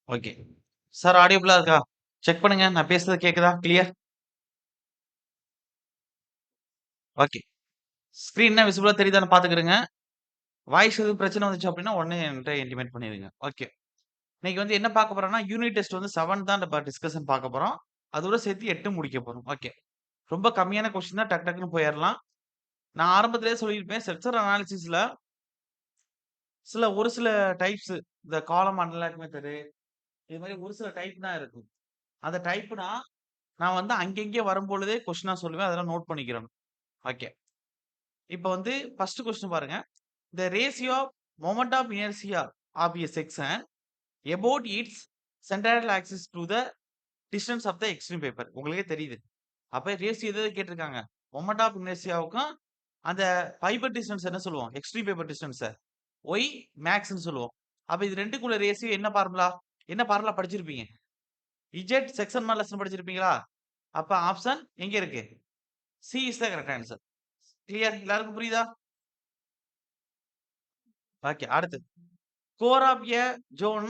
Okay. Sir ஆடியபிளா இருக்கா? Check பண்ணுங்க. நான் பேசுறது கேக்குதா? கிளியர்? ஓகே. ஸ்க்ரீன் என்ன விசிபிளா தெரியுதான்னு பாத்துக்கிடுங்க. வாய்ஸ் எதுவும் பிரச்சனை வந்துச்சு அப்டின்னா, உடனே என்ட்ட இன்டிமேட் பண்ணிருங்க. ஓகே. இன்னைக்கு வந்து என்ன பாக்க போறோம்னா, யூனிட் டெஸ்ட் வந்து 7 தான் டிஸ்கஷன் பாக்க போறோம். அதோட சேர்த்து 8 முடிக்க போறோம். ஓகே. ரொம்ப கம்மியான கொஸ்டின் தான் டக் டக்ன்னு போயிரலாம். நான் ஆரம்பத்திலேயே சொல்லியிருப்பேன். ஸ்ட்ரக்சர் அனாலிசிஸ்ல ஒரு சில டைப்ஸ் இந்த காலம் அன்லாக் மெத்தடு இது மாரி ஒரு சில டைப் தான் இருக்கும். அந்த டைப்னா நான் வந்து அங்கங்கே வரும்பொழுதே கொஸ்டினா சொல்லுவேன். அதெல்லாம் நோட் பண்ணிக்கிறணும். ஓகே. இப்ப வந்து ஃபர்ஸ்ட் கொஸ்டின் பாருங்க. The ratio of moment of inertia of a section about its central axis to the distance of the extreme paper. உங்களுக்கே தெரியுது. அப்ப ரேஷியோ எது கேட்டிருக்காங்க? மொமெண்ட் ஆஃப் இனர்ஷியாவுக்கும் அந்த ஃபைபர் டிஸ்டன்ஸ் என்ன சொல்லுவோம்? எக்ஸ்ட்ரீம் பேப்பர் டிஸ்டன்ஸ ஒய் மேக்ஸ்ன்னு சொல்லுவோம். அப்ப இது 2க்குள்ள ரேஷியோ என்ன ஃபார்முலா? என்ன ஃபார்முலா படிச்சிருப்பீங்க? இஜெட் செக்ஷன் மாட் லெசன் படிச்சிருப்பீங்களா? அப்ப ஆப்ஷன் எங்க இருக்கு? C is the correct answer. Clear? எல்லாருக்கும் புரியுதா? ஓகே. அடுத்து core of a zone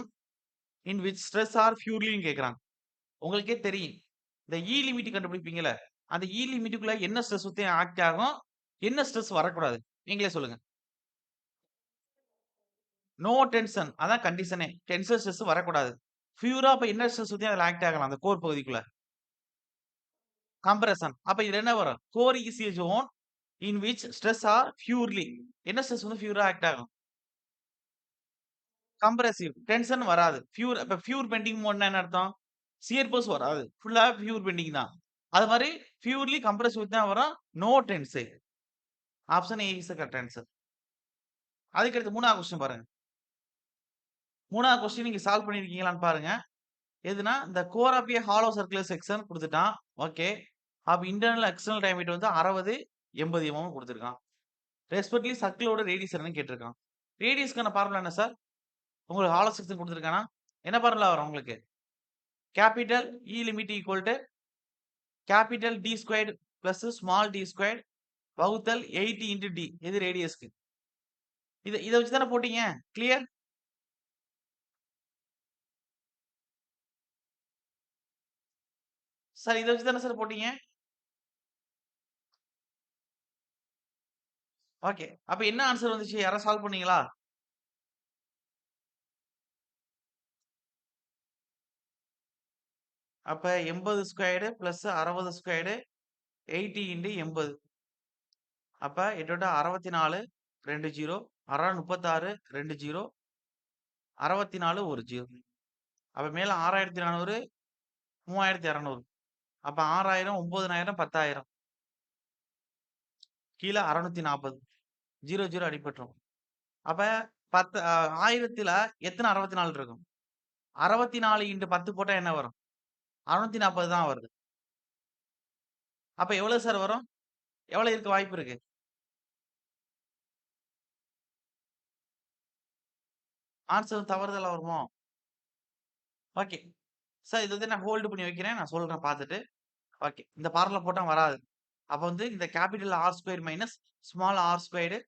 in which stress are பியூர்லின்னு கேட்குறாங்க. உங்களுக்கே தெரியும். இந்த இ லிமிட் கண்டுபிடிப்பீங்கல்ல, அந்த இ லிமிட்டுக்குள்ள என்ன ஸ்ட்ரெஸ் சுத்தி ஆக்ட் ஆகும்? என்ன ஸ்ட்ரெஸ் வரக்கூடாது? நீங்களே சொல்லுங்க. No tension. அதான் கண்டிஷனே. டென்ஷன் ஸ்ட்ரெஸ் வரக்கூடாது. பியூரா அப்ப என்ன ஸ்ட்ரெஸ் சுத்தி அதுல ஆக்ட் ஆகலாம் அந்த கோர் பகுதிக்குள்ள? கம்ப்ரஷன். அப்ப இதுல என்ன வரும்? Core is a zone in which stress are purely. என்ன ஸ்ட்ரெஸ் வந்து பியூரா ஆக்ட் ஆகும்? கம்ப்ரசிவ். டென்ஷன் வராது. அப்ப பியூர் பெண்டிங் மோட்னா என்ன அர்த்தம்? சியர் போர்ஸ் வராது. ஃபுல்லா பியூர் பெண்டிங் தான். அது மாரி பியூர்லி கம்ப்ரசிவ் தான் வரும். No tensile. Option A is the correct answer. அதுக்கடுத்து 3வது கொஸ்டின் பாருங்க. 3வது கொஸ்டின் நீங்க சால்வ் பண்ணியிருக்கீங்களான்னு பாருங்க. எதுனா இந்த core of a hollow circular section குடுத்துட்டான். ஓகே. அப்ப இன்டர்னல், எக்ஸ்டர்னல் டயாமீட்டர் வந்து 60, 80 mm குடுத்திருக்கான். ரெஸ்பெக்ட்லி சர்க்கிளோட ரேடியஸ் என்னன்னு கேட்டிருக்கான். ரேடியஸ்க்கான ஃபார்முலா என்ன சார்? உங்களுக்கு ஹாலோ செக்ஷன் குடுத்திருக்கானா? என்ன ஃபார்முலா வரும் உங்களுக்கு? Capital E limit equal to capital D squared plus small D squared வகுத்தல் 80 இன்டு டி. எது ரேடியஸ்க்கு? இத வச்சு தானே போட்டீங்க. கிளியர்? சார் இத வச்சு தானே சார் போட்டீங்க? ஓகே. அப்ப என்ன ஆன்சர் வந்துச்சு? யாராவது சால்வ் பண்ணீங்களா? அப்ப 80 ஸ்கொயர்டு பிளஸ் 60 ஸ்கொயர்டு 80 இன்டு 80. அப்ப 8 64 2 0 636 2 0 64 1 0. அப்ப மேல 6400 3200. அப்ப 6000 9000 10000. கீழ 640. 0 0 அடிபட்டுரும். அப்ப 10 1000த்துல எத்தனை 64 இருக்கும்? 64 இன்டு 10 போட்டா என்ன வரும்? 640 தான் வருது. அப்ப எவ்வளவு சார் வரும்? எவ்வளவு இருக்க வாய்ப்பு இருக்கு? ஆன்சர் தவறுதலா வருமோ? ஓகே. சார் இது வந்து நான் ஹோல்டு பண்ணி வைக்கிறேன். நான் சொல்றேன் பார்த்துட்டு. ஓகே. இந்த ஃபார்முலா போட்டா வராது. அப்ப வந்து இந்த capital R square minus small R squared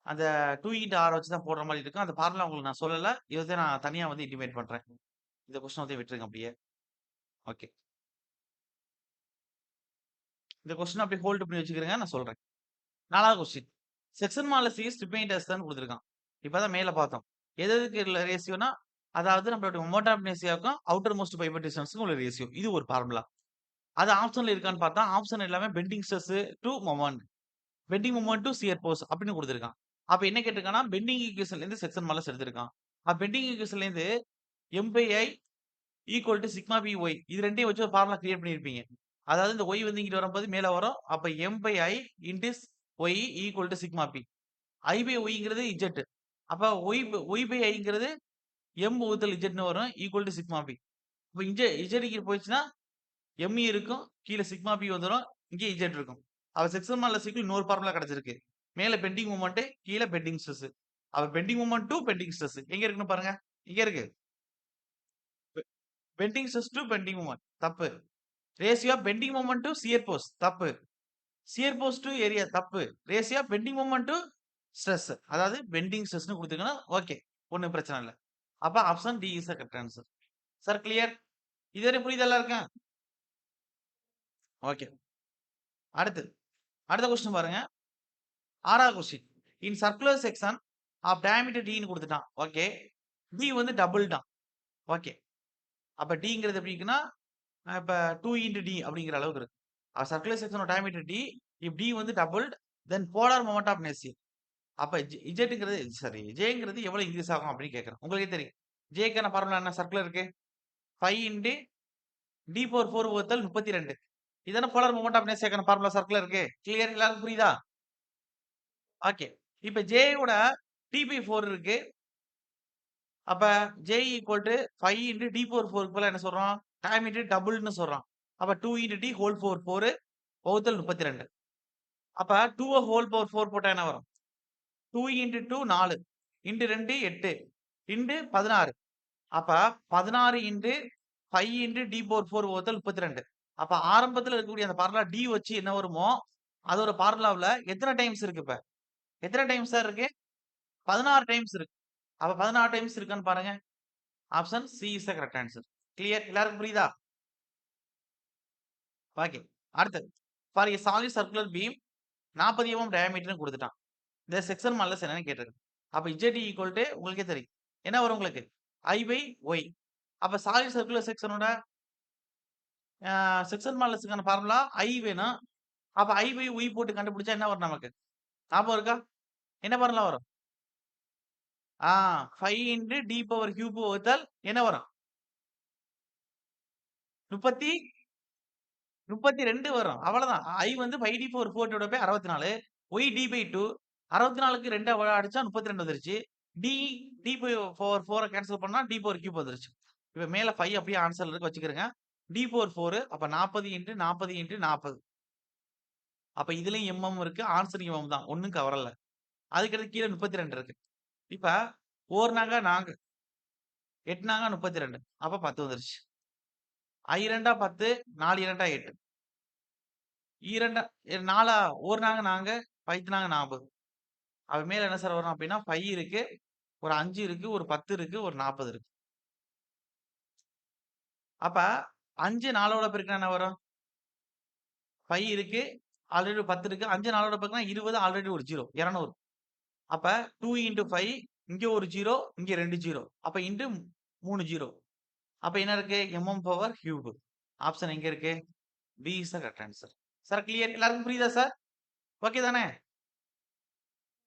அந்த 2 இன்டு ஆர் வச்சு தான் போடுற மாரி இருக்கும். அந்த ஃபார்முலா உங்களுக்கு நான் சொல்லல. இத வந்து நான் தனியா வந்து இன்டிமேட் பண்றேன். இந்த கொஸ்டின வந்து விட்டுருங்க அப்படியே. ஓகே. இந்த கொஸ்டின அப்படியே ஹோல்டு பண்ணி வச்சுக்கிறங்க. நான் சொல்றேன். 4வது question. Section modulus is defined தான் குடுத்திருக்கான். இப்பதான் மேல பார்த்தோம். எது எதுக்கு ரேஷியோனா, அதாவது நம்மளுடைய மோட்டார் ஆஃப் இனர்ஷியாவுக்கும் அவுட்டர் மோஸ்ட் ஃபைபர் டிஸ்டன்ஸ்க்கும் உள்ள ரேஷியோ. இது ஒரு ஃபார்முலா. அது ஆப்ஷன்ல இருக்கான்னு பார்த்தா, ஆப்ஷன் எல்லாமே bending stress to moment. Bending moment to shear force அப்படின்னு குடுத்திருக்கான். அப்ப என்ன கேட்டிருக்கான்னா, பெண்டிங் ஈக்குவேஷன்ல இருந்து செக்ஷன் மாடுலஸ் எடுத்திருக்கான். பெண்டிங் ஈக்குவேஷன்ல இருந்து M by I equal to sigma B Y. இது 2யும் வச்சு ஒரு ஃபார்முலா கிரியேட் பண்ணியிருப்பீங்க. அதாவது இந்த ஒய் வந்து இங்கிட்டு வரும்போது மேல வரும். அப்ப M by I into Y equal to sigma B. I by ஒய்ங்கிறது இஜெட். அப்ப ஒய் பை ஐங்கிறது எம் வகுத்தல் இஜெட்ன்னு வரும். Equal to sigma B. இப்ப இஜெட் இங்க போயிடுச்சுன்னா எம் இருக்கும். கீழ சிக்மா பி வந்துரும். இங்க இஜெட் இருக்கும். அப்ப செக்ஷன் மாடுலஸ்க்கு இன்னொரு ஃபார்முலா கிடைச்சிருக்கு. மேல பெண்டிங் மொமெண்ட், கீழ பெண்டிங் ஸ்ட்ரெஸ். அப்ப bending moment to bending stress. எங்க இருக்குன்னு பாருங்க. இங்க இருக்கு. Bending stress to bending moment. தப்பு. Ratio of bending moment to shear force. தப்பு. Shear force to area. தப்பு. Ratio of bending moment to stress. அதாவது பெண்டிங் ஸ்ட்ரெஸ்ன்னு குடுத்துருக்கணும். ஓகே. ஒண்ணும் பிரச்சனை இல்ல. அப்ப option D is the correct answer. Sir clear? இதுவரை புரியுதா எல்லாருக்கும்? ஓகே. அடுத்து அடுத்த கொஸ்டின் பாருங்க. 6வது question. In circular section of diameter டின்னு குடுத்துட்டான். ஓகே. டி வந்து டபுள் தான். ஓகே. அப்ப டிங்கிறது எப்படி இருக்குன்னா, இப்ப 2 இன்டு டி அப்படிங்கிற அளவுக்கு இருக்கு. Circular section of diameter D, if D வந்து doubled, then polar moment of inertia. அப்ப இஜெட்ங்கிறது சாரி ஜேங்கிறது எவ்வளவு இன்க்ரீஸ் ஆகும் அப்படின்னு கேட்கிறேன். உங்களுக்கே தெரியும். ஜேக்கான ஃபார்முலா என்ன சர்க்குலருக்கு? 5 இன்டு டி பவர் 4 வகுத்தல் 32. இதான போலார் மொமெண்ட் ஆஃப் இனர்ஷியாக்கான ஃபார்முலா சர்க்குலருக்கு. கிளியர் எல்லாருக்கும் புரியுதா? ஓகே. இப்ப ஜே யோட டி பை 4 இருக்கு. அப்ப J equal to 5 into D power 4 க்கு என்ன சொல்றோம்? டயாமீட்டர் டபுள்னு சொல்றோம். அப்ப 2 இன்டு டி ஹோல் பவர் 4 வகுத்தல் 32. அப்ப 2 ஹோல் பவர் 4 போட்டா என்ன வரும்? 2 இன்டு 2 4 இன்டு 2 8 இன்டு 16. அப்ப 16 இன்டு 5 இன்டு டி பவர் 4 வகுத்தல் 32. அப்ப ஆரம்பத்துல இருக்கக்கூடிய அந்த ஃபார்முலா டி வச்சு என்ன வருமோ, அதோட ஃபார்முலாவுல எத்தனை டைம்ஸ் இருக்கு இப்ப? எத்தனை டைம்ஸ் சார் இருக்கு? 16 டைம்ஸ் இருக்கு. அப்ப 16 டைம்ஸ் இருக்கான்னு பாருங்க. Option C is the correct answer. Clear? எல்லாருக்கும் புரியுதா? ஓகே. அடுத்தது. For a solid circular beam 40 mm டயாமீட்டர்னு குடுத்துட்டான். இந்த செக்ஷன் மாடுலஸ் என்னன்னு கேட்டிருக்கு. அப்ப Z ஈக்குவல் டு உங்களுக்கே தெரியும். என்ன வரும் உங்களுக்கு? I by Y. அப்ப சாலிட் சர்க்குலர் செக்ஷனோட செக்ஷன் மாடுலஸ்க்கான ஃபார்முலா I வேணும். அப்ப I பை Y போட்டு கண்டுபிடிச்சா என்ன வரும் நமக்கு? ஞாபகம் இருக்கா? என்ன ஃபார்முலா வரும்? 5 இன்டு டி பவர் கியூப் வகுத்தல் என்ன வரும்? 32 வரும். அவ்வளவுதான். I வந்து 5d power 4 divided by 64. Y d by 2. 64க்கு 2 அடிச்சா 32 வந்துருச்சு. D d பவர் 4 கேன்சல் பண்ணா d பவர் கியூப் வந்துருச்சு. இப்ப மேல 5 அப்படியே ஆன்சர்ல இருக்கு வச்சுக்கிறேங்க. d பவர் 4 அப்ப 40 இன்டு 40 இன்டு 40. அப்ப இதுலயும் mm இருக்கு. ஆன்சர் mm தான். ஒண்ணும் கவரல. அதுக்கடுத்து கீழ 32 இருக்கு. இப்ப 4 நாங்க 8 நாங்க 32. அப்ப 10 வந்துருச்சு. I 2 10, 4 2 8. 2 4 1 நாங்க 5 நாங்க 40. அது மேல என்ன சார் வரும் அப்படின்னா 5 இருக்கு, ஒரு 5 இருக்கு, ஒரு 10 இருக்கு, ஒரு 40 இருக்கு. அப்ப 5 4ஓட பெருக்கினா என்ன வரும்? 5 இருக்கு, ஆல்ரெடி 10 இருக்கு. 5 4ஓட பெருக்கினா 20, ஆல்ரெடி ஒரு 0 200. அப்ப 2 இன்டு 5 இங்க ஒரு 0, இங்க 2 0. அப்ப இன்டு 3 0. அப்ப என்ன இருக்கு? mm power cube. ஆப்ஷன் எங்க இருக்கு? B is the correct answer. Sir clear? எல்லாருக்கும் புரியுதா சார்? ஓகே தானே?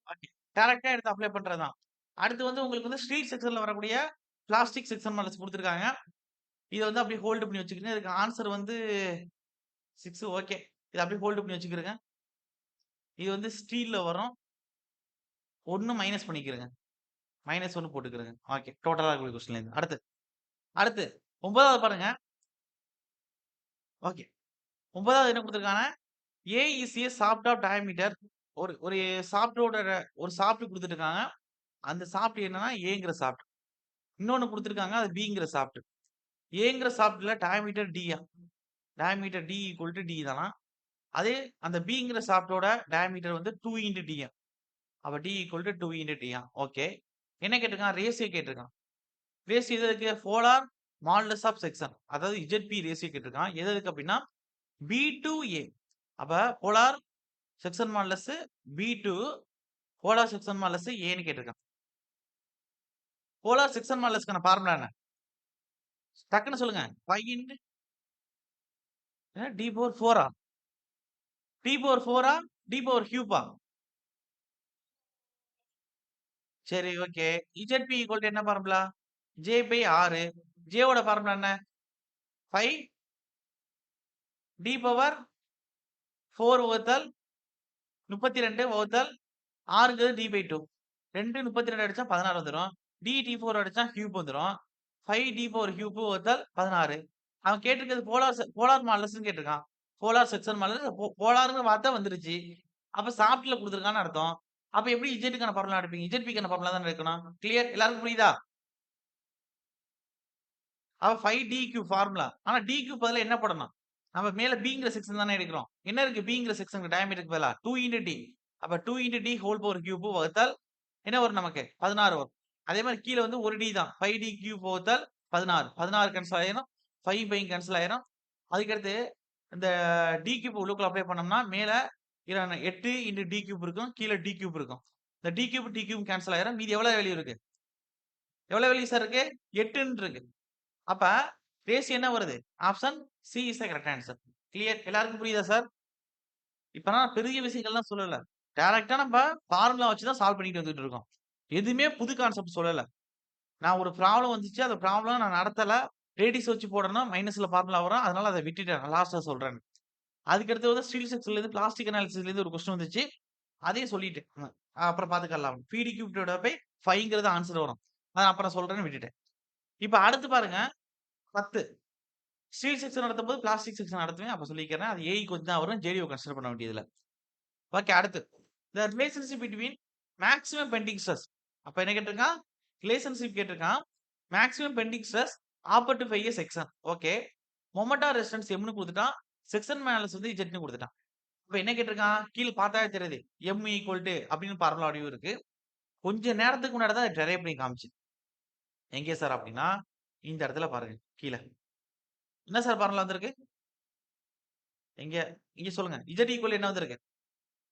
ஓகே. டைரக்ட்டா எடுத்து அப்ளை பண்றதுதான். அடுத்து வந்து உங்களுக்கு வந்து ஸ்ட்ரீட் செக்ஷன்ல வரக்கூடிய பிளாஸ்டிக் செக்ஷன் மாடல்ஸ் குடுத்துருக்காங்க. இத வந்து அப்படியே ஹோல்ட் பண்ணி வச்சுக்கங்க. இதுக்கு ஆன்சர் வந்து 6 ஓகே. இத அப்படியே ஹோல்ட் பண்ணி வச்சுக்கிறங்க. இது வந்து ஸ்டீல்ல வரும். 1 மைனஸ் பண்ணிக்கிறங்க. -1 போட்டுக்கிறங்க. ஓகே. டோட்டலா இருக்கக்கூடிய கொஸ்டின்ல இருந்து. அடுத்து 9வது பாருங்க. ஓகே. 9வது என்ன குடுத்துருக்காங்க? A is a shaft of diameter. ஒரு ஒரு ஷாஃப்ட்டோட ஒரு ஷாஃப்ட் குடுத்துட்டுருக்காங்க. அந்த ஷாஃப்ட் என்னன்னா Aங்கிற ஷாஃப்ட். இன்னொன்னு குடுத்துருக்காங்க. அது Bங்கிற ஷாஃப்ட். Aங்கிற ஷாஃப்ட்ல டயாமீட்டர் D யா. Diameter D equal to D தானாம். அதே அந்த Bங்கிற ஷாஃப்ட்டோட டயாமீட்டர் வந்து 2 இன்டு D யா. அப்ப D equal to 2 into D யா. ஓகே. என்ன கேட்டிருக்கான்? ரேஷியோ கேட்டிருக்கான். ரேஷியோ எது இருக்கு? Polar modulus of section. அதாவது ZP ரேஷியோ கேட்டிருக்கான். எது எதுக்கு அப்படின்னா B to A. அப்ப polar section modulus B to polar section modulus Aன்னு கேட்டிருக்கான். போலார் செக்ஷன் மாடுலஸ்க்கான ஃபார்முலா என்ன? டக்குன்னு சொல்லுங்க. 5 இன்டு D பவர் 4 ஆ? D பவர் 4 ஆ? D பவர் கியூபா? சரி ஓகே. ZP ஈக்குவல் டு என்ன ஃபார்முலா? J by 6. J ஓட ஃபார்முலா என்ன? 5 D பவர் 4 வகுத்தல் 32 வகுத்தல் 6ங்கிறது D பை 2. 2 32 அடிச்சா 16 வந்துரும். D T4 அடிச்சா கியூப் வந்துரும். 5 D பவர் கியூப் வகுத்தல் 16. அவன் கேட்டிருக்கிறது போலார் மாடுலஸ்ன்னு கேட்டிருக்கான். போலார் செக்ஷன் மாடுலஸ் போலார்ங்கிற வார்த்தை வந்துருச்சு. அப்ப ஷாஃப்ட்ல குடுத்துருக்கான்னு அர்த்தம். அப்ப எப்படி இஜெட்க்கான ஃபார்முலா எடுப்பீங்க? இஜெட்பிக்கான ஃபார்முலா தானே எடுக்கணும். கிளியர்? எல்லாருக்கும் புரியுதா? அப்ப 5D கியூப் ஃபார்முலா. ஆனா D கியூப் பதிலா என்ன போடணும்? நம்ம மேல Bங்கிற செக்ஷன் தானே எடுக்கிறோம். என்ன இருக்கு Bங்கிற செக்ஷனுக்கு டயாமீட்டருக்கு பதிலா? 2 இன்டு D. அப்ப 2 into D whole power cube வகுத்தால் என்ன வரும் நமக்கு? 16 வரும். அதே மாரி கீழ வந்து 1 டி தான். 5 டி கியூப் வகுத்தல் 16. 16 கேன்சல் ஆயிரும். 5 5 கேன்சல் ஆயிரும். அதுக்கடுத்து இந்த டி கியூப் உள்ளுக்குள்ள அப்ளை பண்ணோம்னா, மேல 8 இன்டு டி கியூப் இருக்கும். கீழ டி கியூப் இருக்கும். இந்த D cube, D cube cancel ஆயிரும். மீதி எவ்வளவு வேல்யூ இருக்கு? எவ்வளவு வேல்யூ சார் இருக்கு? 8ன்னு இருக்கு. அப்ப ரேஷியோ என்ன வருது? Option C is the correct answer. Clear? எல்லாருக்கும் புரியுதா சார்? இப்ப நான் பெரிய விஷயங்கள்லாம் சொல்லல. டைரக்ட்டா நம்ப ஃபார்முலா வச்சு தான் சால்வ் பண்ணிட்டு வந்துட்டு இருக்கோம். எதுவுமே புது கான்செப்ட் சொல்லல. நான் ஒரு ப்ராப்ளம் வந்துச்சு. அந்த ப்ராப்ளம் நான் நடத்தல. ரேடியஸ் வச்சு போடணும். மைனஸ்ல ஃபார்முலா வரும். அதனால அத விட்டுட்டேன். நான் லாஸ்ட்டா சொல்றேன். அதுக்கடுத்து வந்து ஸ்டீல் செக்ஷன்லேருந்து பிளாஸ்டிக் அனாலிசிஸ்லேருந்து ஒரு கொஸ்டின் வந்துச்சு. அதையும் சொல்லிட்டேன். அப்புறம் பார்த்துக்கலாம். பிடி கியூப் டிவைடட் பை 5ங்கிறது ஆன்சர் வரும். அத அப்புறம் சொல்றேன்னு விட்டுட்டேன். இப்ப அடுத்து பாருங்க 10. ஸ்டீல் செக்ஷன் நடத்தும்போது பிளாஸ்டிக் செக்ஷன் நடத்துவேன். அப்ப சொல்லிக்கிறேன். அது ஏஇ கொஞ்சம் தான் வரும். ஜேடிஓ கன்சிடர் பண்ண வேண்டியதில்ல. ஓகே அடுத்து. The relationship between maximum bending stress. அப்ப என்ன கேட்டிருக்கான்? ரிலேஷன்ஷிப் கேட்டிருக்கான். Maximum bending stress upper to 5 section. Okay. Moment of resistance எம்னு குடுத்துட்டான். செக்ஷன் மேலஸ் வந்து இஜெட்ன்னு குடுத்துட்டான். இப்ப என்ன கேட்டிருக்கான்? கீழ பார்த்தாவே தெரியுது. எம் ஈக்குவல் டு அப்படின்னு ஃபார்முலா வடிவம் இருக்கு. கொஞ்ச நேரத்துக்கு முன்னாடி தான் டெரைவ் பண்ணி காமிச்சேன். எங்கே சார் அப்படின்னா, இந்த இடத்துல பாருங்க. கீழ. என்ன சார் ஃபார்முலா வந்திருக்கு? எங்க? இங்க சொல்லுங்க. இஜெட் ஈக்குவல் என்ன வந்திருக்கு?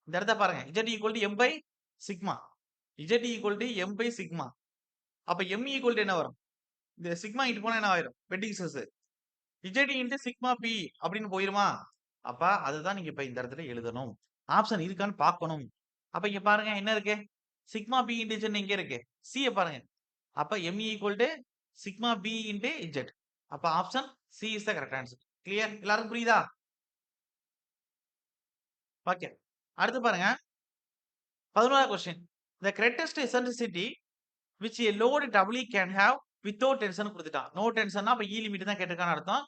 இந்த இடத்த பாருங்க. Z equal to M by sigma. Z equal to M by sigma. அப்ப எம் ஈக்குவல் டு என்ன வரும்? இந்த சிக்மா இங்கிட்டு போனா என்ன ஆயிரும்? Bending stress. Z into sigma B அப்படின்னு போயிருமா? அப்ப அதுதான் நீங்க இப்ப இந்த இடத்துல எழுதணும். ஆப்ஷன் இருக்கான்னு பார்க்கணும். அப்ப இங்க பாருங்க என்ன இருக்கு? சிக்மா பி இன்டு இஜெட் எங்க இருக்கு? சிய பாருங்க. அப்ப M equal to sigma B into Z. அப்ப option C is the correct answer. Clear? எல்லாருக்கும் புரியுதா? ஓகே. அடுத்து பாருங்க. 11வது question. The greatest eccentricity which a load doubly can have without tension குடுத்துட்டான். நோ டென்ஷன்னா அப்ப இ லிமிட் தான் கேட்டிருக்கான்னு அர்த்தம்.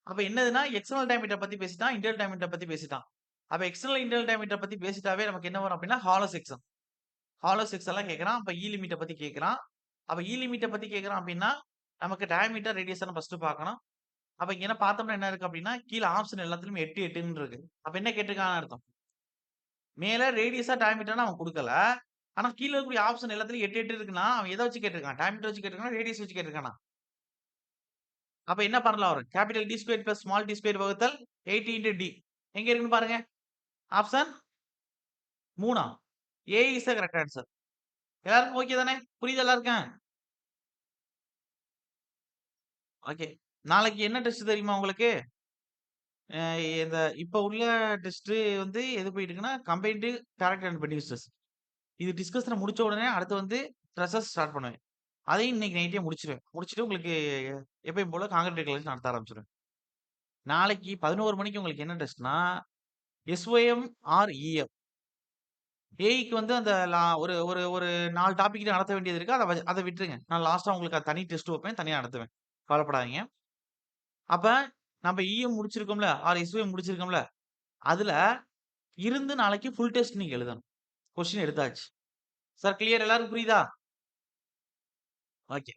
அப்ப என்னதுன்னா, எக்ஸ்டர்னல் டயமீட்டர் பத்தி பேசிட்டான். இன்டர்னல் டயமீட்டர் பத்தி பேசிட்டான். அப்ப எக்ஸ்டர்னல் இன்டர்னல் டயமீட்டர் பத்தி பேசிட்டாவே நமக்கு என்ன வரும் அப்படின்னா, ஹாலோ செக்ஷன். ஹாலோ செக்ஷன்லாம் கேட்கறான். அப்ப இ லிமிட்ட பத்தி கேட்கறான். அப்ப இ லிமிட்ட பத்தி கேட்கறான் அப்படின்னா, நமக்கு டயமீட்டர், ரேடியஸ ஃபர்ஸ்ட் பார்க்கணும். அப்ப இங்க என்ன பார்த்தோம்னா என்ன இருக்கு அப்படின்னா, கீழ ஆப்ஷன் எல்லாத்துலயும் 8, 8ன்னு இருக்கு. அப்ப என்ன கேட்டிருக்கான்னு அர்த்தம்? மேல ரேடியஸா, டயமீட்டர்ன்னு அவன் குடுக்கல. ஆனா கீழ இருக்கக்கூடிய ஆப்ஷன் எல்லாத்துலயும் 8, 8 இருக்குன்னா, அவன் எத வச்சு கேட்டிருக்கான்? டயமீட்டர் வச்சு கேட்டிருக்கானா? ரேடியஸ் வச்சு கேட்டிருக்கானா? அப்ப என்ன ஃபார்முலா வரும்? Capital D square plus small D square வகுத்தல் 8 இன்டு டி. எங்க இருக்குன்னு பாருங்க. ஆப்ஷன் 3ஆ? A is the correct answer. எல்லாருக்கும் ஓகே தானே? புரியுதா எல்லாருக்கும்? ஓகே. நாளைக்கு என்ன டெஸ்ட் தெரியுமா உங்களுக்கு? அ இந்த இப்ப உள்ள டெஸ்ட் வந்து எது போயிட்டு இருக்குன்னா, combined character and bending stress. இது டிஸ்கஷன முடிச்ச உடனே அடுத்து வந்து ஸ்ட்ரெஸஸ் ஸ்டார்ட் பண்ணுவேன். அதையும் இன்னைக்கு நைட்டே முடிச்சுருவேன். முடிச்சுட்டு உங்களுக்கு எப்பயும் போல கான்கிரீட் டெக்லரேஷன் நடத்த ஆரம்பிச்சுருவேன். நாளைக்கு 11 மணிக்கு உங்களுக்கு என்ன டெஸ்ட்னா, எஸ்ஓஎம் ஆர் இஎஃப். ஏஐக்கு வந்து அந்த ஒரு ஒரு ஒரு 4 டாபிக் நடத்த வேண்டியது இருக்கு. அத விட்டுருங்க. நான் லாஸ்ட்டா உங்களுக்கு தனி டெஸ்ட் வைப்பேன். தனியா நடத்துவேன். கவலைப்படாதீங்க. அப்ப நம்ம இஎம் முடிச்சிருக்கோம்ல, ஆர் எஸ்ஓஎம் முடிச்சிருக்கோம்ல, அதுல இருந்து நாளைக்கு ஃபுல் டெஸ்ட் நீங்க எழுதணும். கொஸ்டின் எடுத்தாச்சு. சார் கிளியர் எல்லாருக்கும் புரியுதா? ஓகே.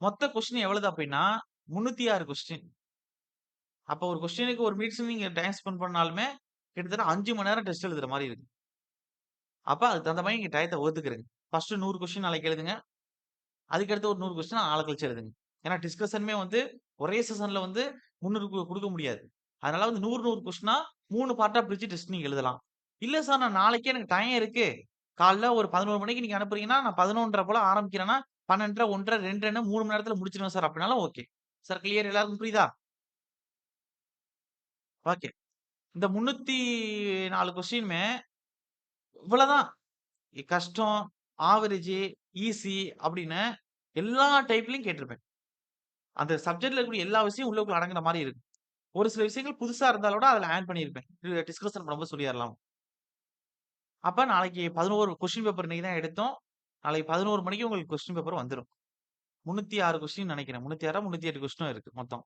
மொத்த கொஸ்டின் எவ்வளவு அப்டின்னா 306 கொஸ்டின். அப்ப ஒரு கொஸ்டினுக்கு 1 மினிட்ஸ் நீங்க டைம் ஸ்பெண்ட் பண்ணாலுமே, கிட்டத்தட்ட 5 மணி நேரம் டெஸ்ட் எழுதுற மாரி இருக்கு. அப்ப அதுக்கு தகுந்த மாரி நீங்க டயத்த ஒதுக்குறீங்க. ஃபர்ஸ்ட் 100 கொஸ்டின் நாளைக்கு எழுதுங்க. அதுக்கு அடுத்து ஒரு 100 கொஸ்டின் நாள கழிச்சு எழுதுங்க. ஏன்னா டிஸ்கஷனுமே வந்து ஒரே செஷன்ல வந்து 300 குடுக்க முடியாது. அதனால வந்து 100, 100 கொஸ்டினா 3 பார்ட்டா பிரிச்சு டெஸ்ட் நீங்க எழுதலாம். இல்ல சார் நான் நாளைக்கே எனக்கு டைம் இருக்கு. காலைல ஒரு 11 மணிக்கு நீங்க அனுப்புறீங்கன்னா, நான் 11:30 போல ஆரம்பிக்கிறேன்னா, 12:30, 1:30, 2:30 3 மணி நேரத்துல முடிச்சிருவேன் சார் அப்படின்னாலும் ஓகே. சார் கிளியர் எல்லாருக்கும் புரியுதா? ஓகே. இந்த 304 கொஸ்டினுமே இவ்வளதான். கஷ்டம், ஆவரேஜ், ஈஸி அப்படின்னு எல்லா டைப்லயும் கேட்டிருப்பேன். அந்த சப்ஜெக்ட்ல இருக்கக்கூடிய எல்லா விஷயம் உள்ளுக்குள்ள அடங்குன மாரி இருக்கும். ஒரு சில விஷயங்கள் புதுசா இருந்தாலும் கூட அதுல ஆட் பண்ணியிருப்பேன். டிஸ்கஷன் பண்ணும்போது சொல்லிறலாம். அப்ப நாளைக்கு 11 கொஸ்டின் பேப்பர் இன்னைக்கு தான் எடுத்தோம். நாளைக்கு 11 மணிக்கு உங்களுக்கு கொஸ்டின் பேப்பர் வந்துரும். 306 கொஸ்டின் நெனைக்கிறேன். 306 308 கொஸ்டின் இருக்கு மொத்தம்.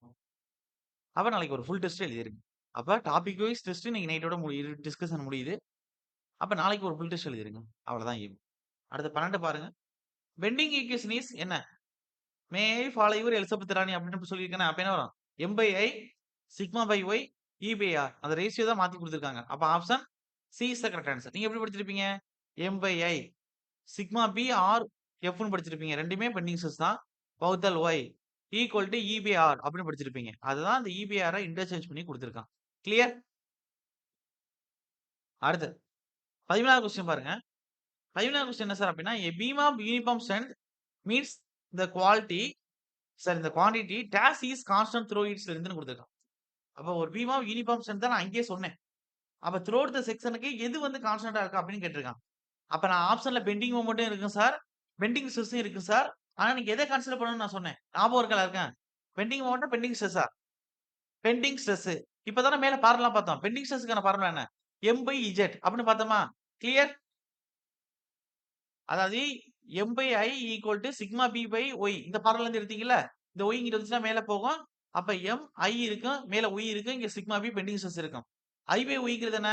அப்ப நாளைக்கு ஒரு ஃபுல் டெஸ்ட் எழுதிருங்க. அப்ப டாபிக் வைஸ் டெஸ்ட் இன்னைக்கு நைட்டோட டிஸ்கஷன் முடியுது. அப்ப நாளைக்கு ஒரு ஃபுல் டெஸ்ட் எழுதிருங்க. அவ்வளவுதான் எய்ம். அடுத்து 12 பாருங்க. பெண்டிங் ஈக்குவேஷன் இஸ் என்ன? May I follow your Elizabeth ராணி அப்படின்னு சொல்லியிருக்கேனே. அப்ப என்ன வரும்? M by I sigma by Y E by R. அந்த ரேஷியோ தான் மாத்தி குடுத்துருக்காங்க. அப்ப option C is the correct answer. நீங்க எப்படி படிச்சிருப்பீங்க? M by I sigma B R எஃப்னு படிச்சிருப்பீங்க. 2மே பெண்டிங் ஸ்ட்ரெஸ் தான். வகுத்தல் Y equal to E by R அப்படின்னு படிச்சிருப்பீங்க. அதுதான் அந்த இ பை ஆரை இன்டர்சேஞ்ச் பண்ணி குடுத்திருக்கான். கிளியர்? அடுத்து 14வது கொஸ்டின் பாருங்க. 14வது கொஸ்டின் என்ன சார் அப்படின்னா, a beam of uniform strength means the quality sir இந்த quantity dash is constant through its லென்த்னு குடுத்திருக்கான். அப்ப ஒரு பீம் ஆஃப் யூனிஃபார்ம் ஸ்ட்ரென்த் தான் நான் அங்கேயே சொன்னேன். அப்ப த்ரூ அவுட் த செக்ஷனுக்கு எது வந்து கான்ஸ்டன்ட்டா இருக்கு அப்படின்னு கேட்டிருக்கான். அப்ப நான் ஆப்ஷன்ல பெண்டிங் மொமெண்ட்டும் இருக்கும் சார். பெண்டிங் ஸ்ட்ரெஸ்ஸும் இருக்கு சார். ஆனா நீங்க எத கன்சிடர் பண்ணணும்னு நான் சொன்னேன். ஞாபகம் இருக்கா எல்லாருக்கும்? பெண்டிங் மொமெண்ட்டா, பெண்டிங் ஸ்ட்ரெஸ்ஸா? Bending stress. இப்ப தானே மேல ஃபார்முலா பார்த்தோம். பெண்டிங் ஸ்ட்ரெஸ்க்கான ஃபார்முலா என்ன? எம் பை இசட் அப்படின்னு பார்த்தோமா? கிளியர்? அதாவது M by I equal to sigma B by Y. இந்த ஃபார்முலா இருந்து எடுத்தீங்கல்ல? இந்த ஒய் இங்கிட்டு வந்துச்சுன்னா மேல போகும். அப்ப எம் ஐ இருக்கும். மேல ஒய் இருக்கும். இங்க சிக்மா பி பெண்டிங் ஸ்ட்ரெஸ் இருக்கும். ஐ பை ஒய்ங்கிறது என்ன?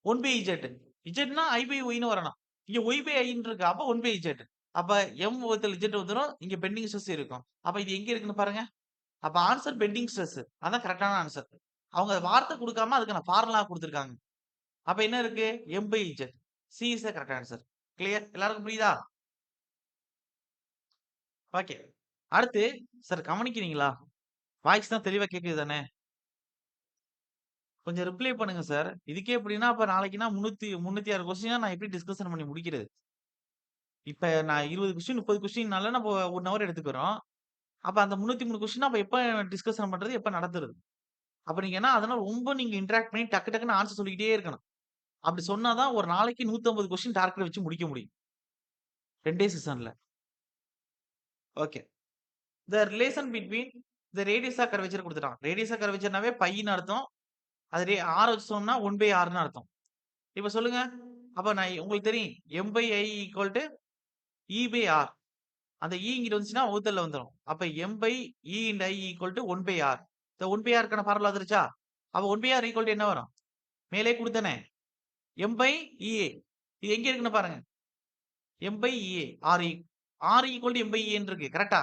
1 பை இசட். இசட்னா ஐ பை ஒய்ன்னு வரணும். இங்க ஒய் பை ஐன்னு இருக்கு. அப்ப 1 பை இசட். அப்ப எம் வகுத்தல் இசட் வந்துரும். இங்க பெண்டிங் ஸ்ட்ரெஸ் இருக்கும். அப்ப இது எங்க இருக்குன்னு பாருங்க. அப்ப ஆன்சர் பெண்டிங் ஸ்ட்ரெஸ். அதான் கரெக்ட்டான ஆன்சர். அவங்க வார்த்தை குடுக்காம அதுக்கான ஃபார்முலா குடுத்திருக்காங்க. அப்ப என்ன இருக்கு? M by Z. C is the correct answer. Clear? எல்லாருக்கும் புரியுதா? ஓகே. அடுத்து சார் கவனிக்கிறீங்களா? வாய்ஸ் தான் தெளிவா கேக்குது தானே? கொஞ்சம் ரிப்ளை பண்ணுங்க சார். இதுக்கே இப்படின்னா, அப்ப நாளைக்குன்னா 306 கொஸ்டினா நான் எப்படி டிஸ்கஷன் பண்ணி முடிக்கிறது? இப்ப நான் 20 கொஸ்டின், 30 கொஸ்டின்னால நம்ம 1 ஹவர் எடுத்துக்கிறோம். அப்ப அந்த 303 கொஸ்டின் அப்ப எப்ப டிஸ்கஷன் பண்றது? எப்ப நடத்துறது? அப்ப நீங்க என்ன அதனால ரொம்ப நீங்க இன்டராக்ட் பண்ணி டக்கு டக்குன்னு ஆன்சர் சொல்லிக்கிட்டே இருக்கணும். அப்படி சொன்னா தான் ஒரு நாளைக்கு 150 கொஸ்டின் டார்கெட் வச்சு முடிக்க முடியும். 2டே செஷன்ல. Okay. The relation between the radius of curvature குடுத்துட்டான். ரேடியஸ் ஆஃப் கர்வேச்சர்னாவே பைன்னு அர்த்தம். அது ஆர் வச்சு சொன்னோம்னா 1/r அர்த்தம். இப்ப சொல்லுங்க. அப்ப நான் உங்களுக்கு தெரியும். M/I equal two E/R. அந்த E இங்கிட்டு வந்துச்சுன்னா வகுத்தல்ல வந்துரும். அப்ப M/E into I equal two 1/R. இந்த 1/Rக்கான ஃபார்முலா வந்துருச்சா? அப்ப 1/R ஈக்குவல் டூ என்ன வரும்? மேலே குடுத்தனே. M/EA. இது எங்க இருக்குன்னு பாருங்க. M/EA. R equal to M/EA ன்னு இருக்கு. கரெக்ட்டா?